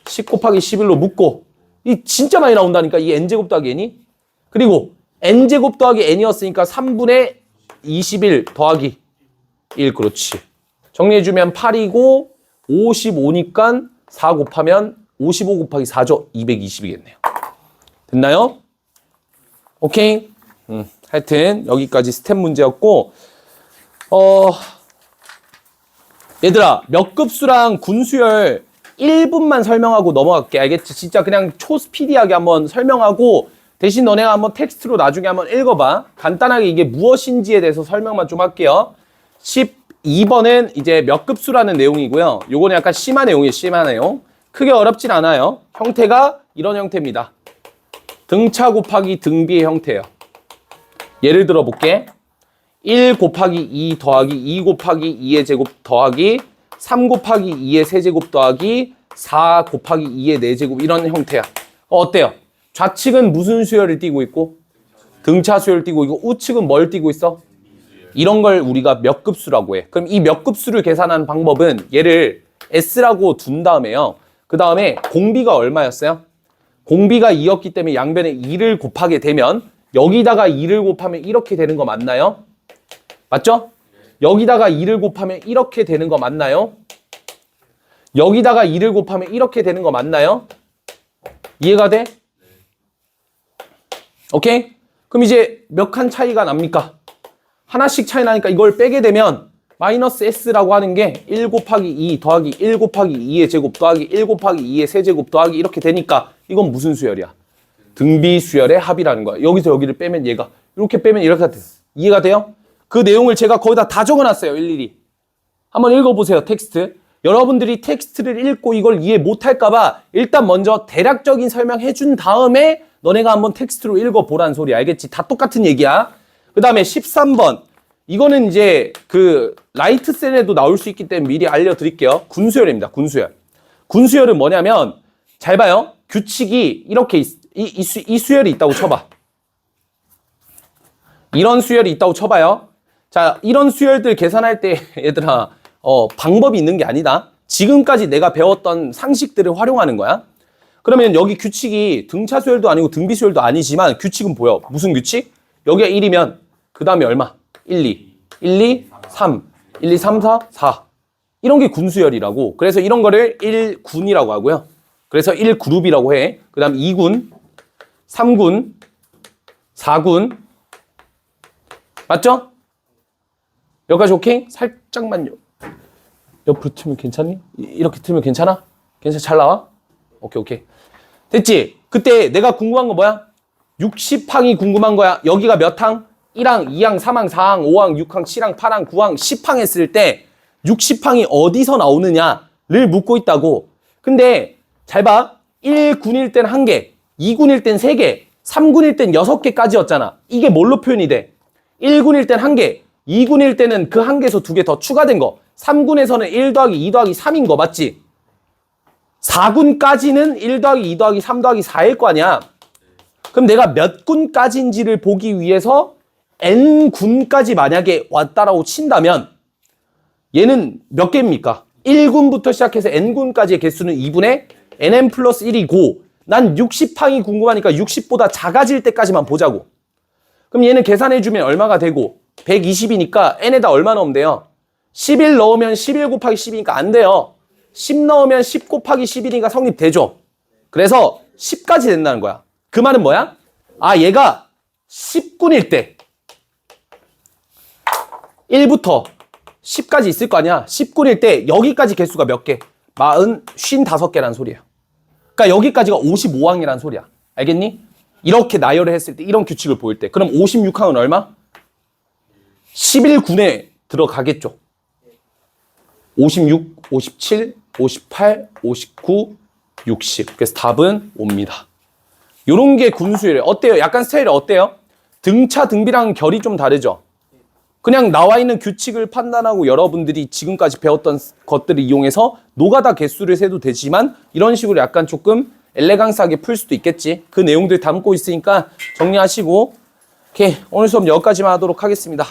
10 곱하기 11로 묶고 이 진짜 많이 나온다니까 이 n제곱 더하기 n이. 그리고 n제곱 더하기 n이었으니까 3분의 21 더하기 1. 그렇지. 정리해주면 8이고 55니까 4 곱하면 55 곱하기 4죠. 220이겠네요. 됐나요? 오케이? 하여튼 여기까지 스텝 문제였고 얘들아 몇 급수랑 군수열 1분만 설명하고 넘어갈게. 알겠지? 진짜 그냥 초스피디하게 한번 설명하고 대신 너네가 한번 텍스트로 나중에 한번 읽어봐. 간단하게 이게 무엇인지에 대해서 설명만 좀 할게요. 12번은 이제 몇 급수라는 내용이고요. 요거는 약간 심한 내용이에요. 심한 내용. 크게 어렵진 않아요. 형태가 이런 형태입니다. 등차 곱하기 등비의 형태예요. 예를 들어 볼게. 1 곱하기 2 더하기 2 곱하기 2의 제곱 더하기 3 곱하기 2의 세제곱 더하기 4 곱하기 2의 4제곱 이런 형태야. 어때요? 좌측은 무슨 수열을 띠고 있고? 등차 수열을 띠고 있고 우측은 뭘 띠고 있어? 이런 걸 우리가 몇 급수라고 해. 그럼 이 몇 급수를 계산하는 방법은 얘를 S라고 둔 다음에요. 그 다음에 공비가 얼마였어요? 공비가 2였기 때문에 양변에 2를 곱하게 되면 여기다가 2를 곱하면 이렇게 되는 거 맞나요? 맞죠? 여기다가 2를 곱하면 이렇게 되는 거 맞나요? 여기다가 2를 곱하면 이렇게 되는 거 맞나요? 이해가 돼? 오케이? 그럼 이제 몇 칸 차이가 납니까? 하나씩 차이 나니까 이걸 빼게 되면 마이너스 S라고 하는 게 1 곱하기 2 더하기 1 곱하기 2의 제곱 더하기 1 곱하기 2의 세제곱 더하기 이렇게 되니까 이건 무슨 수열이야? 등비 수열의 합이라는 거야. 여기서 여기를 빼면 얘가 이렇게 빼면 이렇게 돼. 이해가 돼요? 그 내용을 제가 거기다 다 적어놨어요. 일일이. 한번 읽어보세요. 텍스트. 여러분들이 텍스트를 읽고 이걸 이해 못할까 봐 일단 먼저 대략적인 설명해 준 다음에 너네가 한번 텍스트로 읽어보란 소리 알겠지? 다 똑같은 얘기야. 그 다음에 13번. 이거는 이제 그 라이트 셀에도 나올 수 있기 때문에 미리 알려드릴게요. 군수열입니다. 군수열. 군수열은 뭐냐면 잘 봐요. 규칙이 이렇게 이 수열이 있다고 쳐봐. 이런 수열이 있다고 쳐봐요. 자, 이런 수열들 계산할 때 얘들아 방법이 있는 게 아니다. 지금까지 내가 배웠던 상식들을 활용하는 거야. 그러면 여기 규칙이 등차 수열도 아니고 등비 수열도 아니지만 규칙은 보여. 무슨 규칙? 여기가 1이면 그 다음에 얼마? 1, 2, 1, 2, 3, 1, 2, 3, 4, 4. 이런 게 군수열이라고. 그래서 이런 거를 1군이라고 하고요. 그래서 1그룹이라고 해. 그 다음 2군, 3군, 4군. 맞죠? 여기까지 오케이? 살짝만 옆으로 틀면 괜찮니? 이렇게 틀면 괜찮아? 괜찮아? 잘 나와? 오케이. 됐지? 그때 내가 궁금한 거 뭐야? 60항이 궁금한 거야. 여기가 몇 항? 1항, 2항, 3항, 4항, 5항, 6항, 7항, 8항, 9항, 10항 했을 때 60항이 어디서 나오느냐를 묻고 있다고. 근데 잘 봐. 1군일 땐 1개, 2군일 땐 3개, 3군일 땐 6개까지였잖아. 이게 뭘로 표현이 돼? 1군일 땐 1개, 2군일 때는 그 1개에서 2개 더 추가된 거. 3군에서는 1 더하기 2 더하기 3인 거 맞지? 4군까지는 1 더하기 2 더하기 3 더하기 4일 거 아니야. 그럼 내가 몇 군까지인지를 보기 위해서 n군까지 만약에 왔다라고 친다면 얘는 몇 개입니까? 1군부터 시작해서 n군까지의 개수는 2분의 nn 플러스 1이고 난 60항이 궁금하니까 60보다 작아질 때까지만 보자고. 그럼 얘는 계산해주면 얼마가 되고 120이니까 n에다 얼마 넣으면 돼요? 11 넣으면 11 곱하기 10이니까 안 돼요. 10 넣으면 10 곱하기 10이니까 성립되죠. 그래서 10까지 된다는 거야. 그 말은 뭐야? 아, 얘가 10군일 때 1부터 10까지 있을 거 아니야. 10군일 때 여기까지 개수가 몇 개? 55개란 소리야. 그러니까 여기까지가 55항이란 소리야. 알겠니? 이렇게 나열을 했을 때 이런 규칙을 보일 때 그럼 56항은 얼마? 11군에 들어가겠죠. 56, 57, 58, 59, 60. 그래서 답은 5입니다. 요런 게 군수율이에요. 어때요? 약간 스타일이 어때요? 등차, 등비랑 결이 좀 다르죠? 그냥 나와 있는 규칙을 판단하고 여러분들이 지금까지 배웠던 것들을 이용해서 노가다 개수를 세도 되지만 이런 식으로 약간 조금 엘레강스하게 풀 수도 있겠지. 그 내용들 담고 있으니까 정리하시고 오케이. 오늘 수업 여기까지만 하도록 하겠습니다.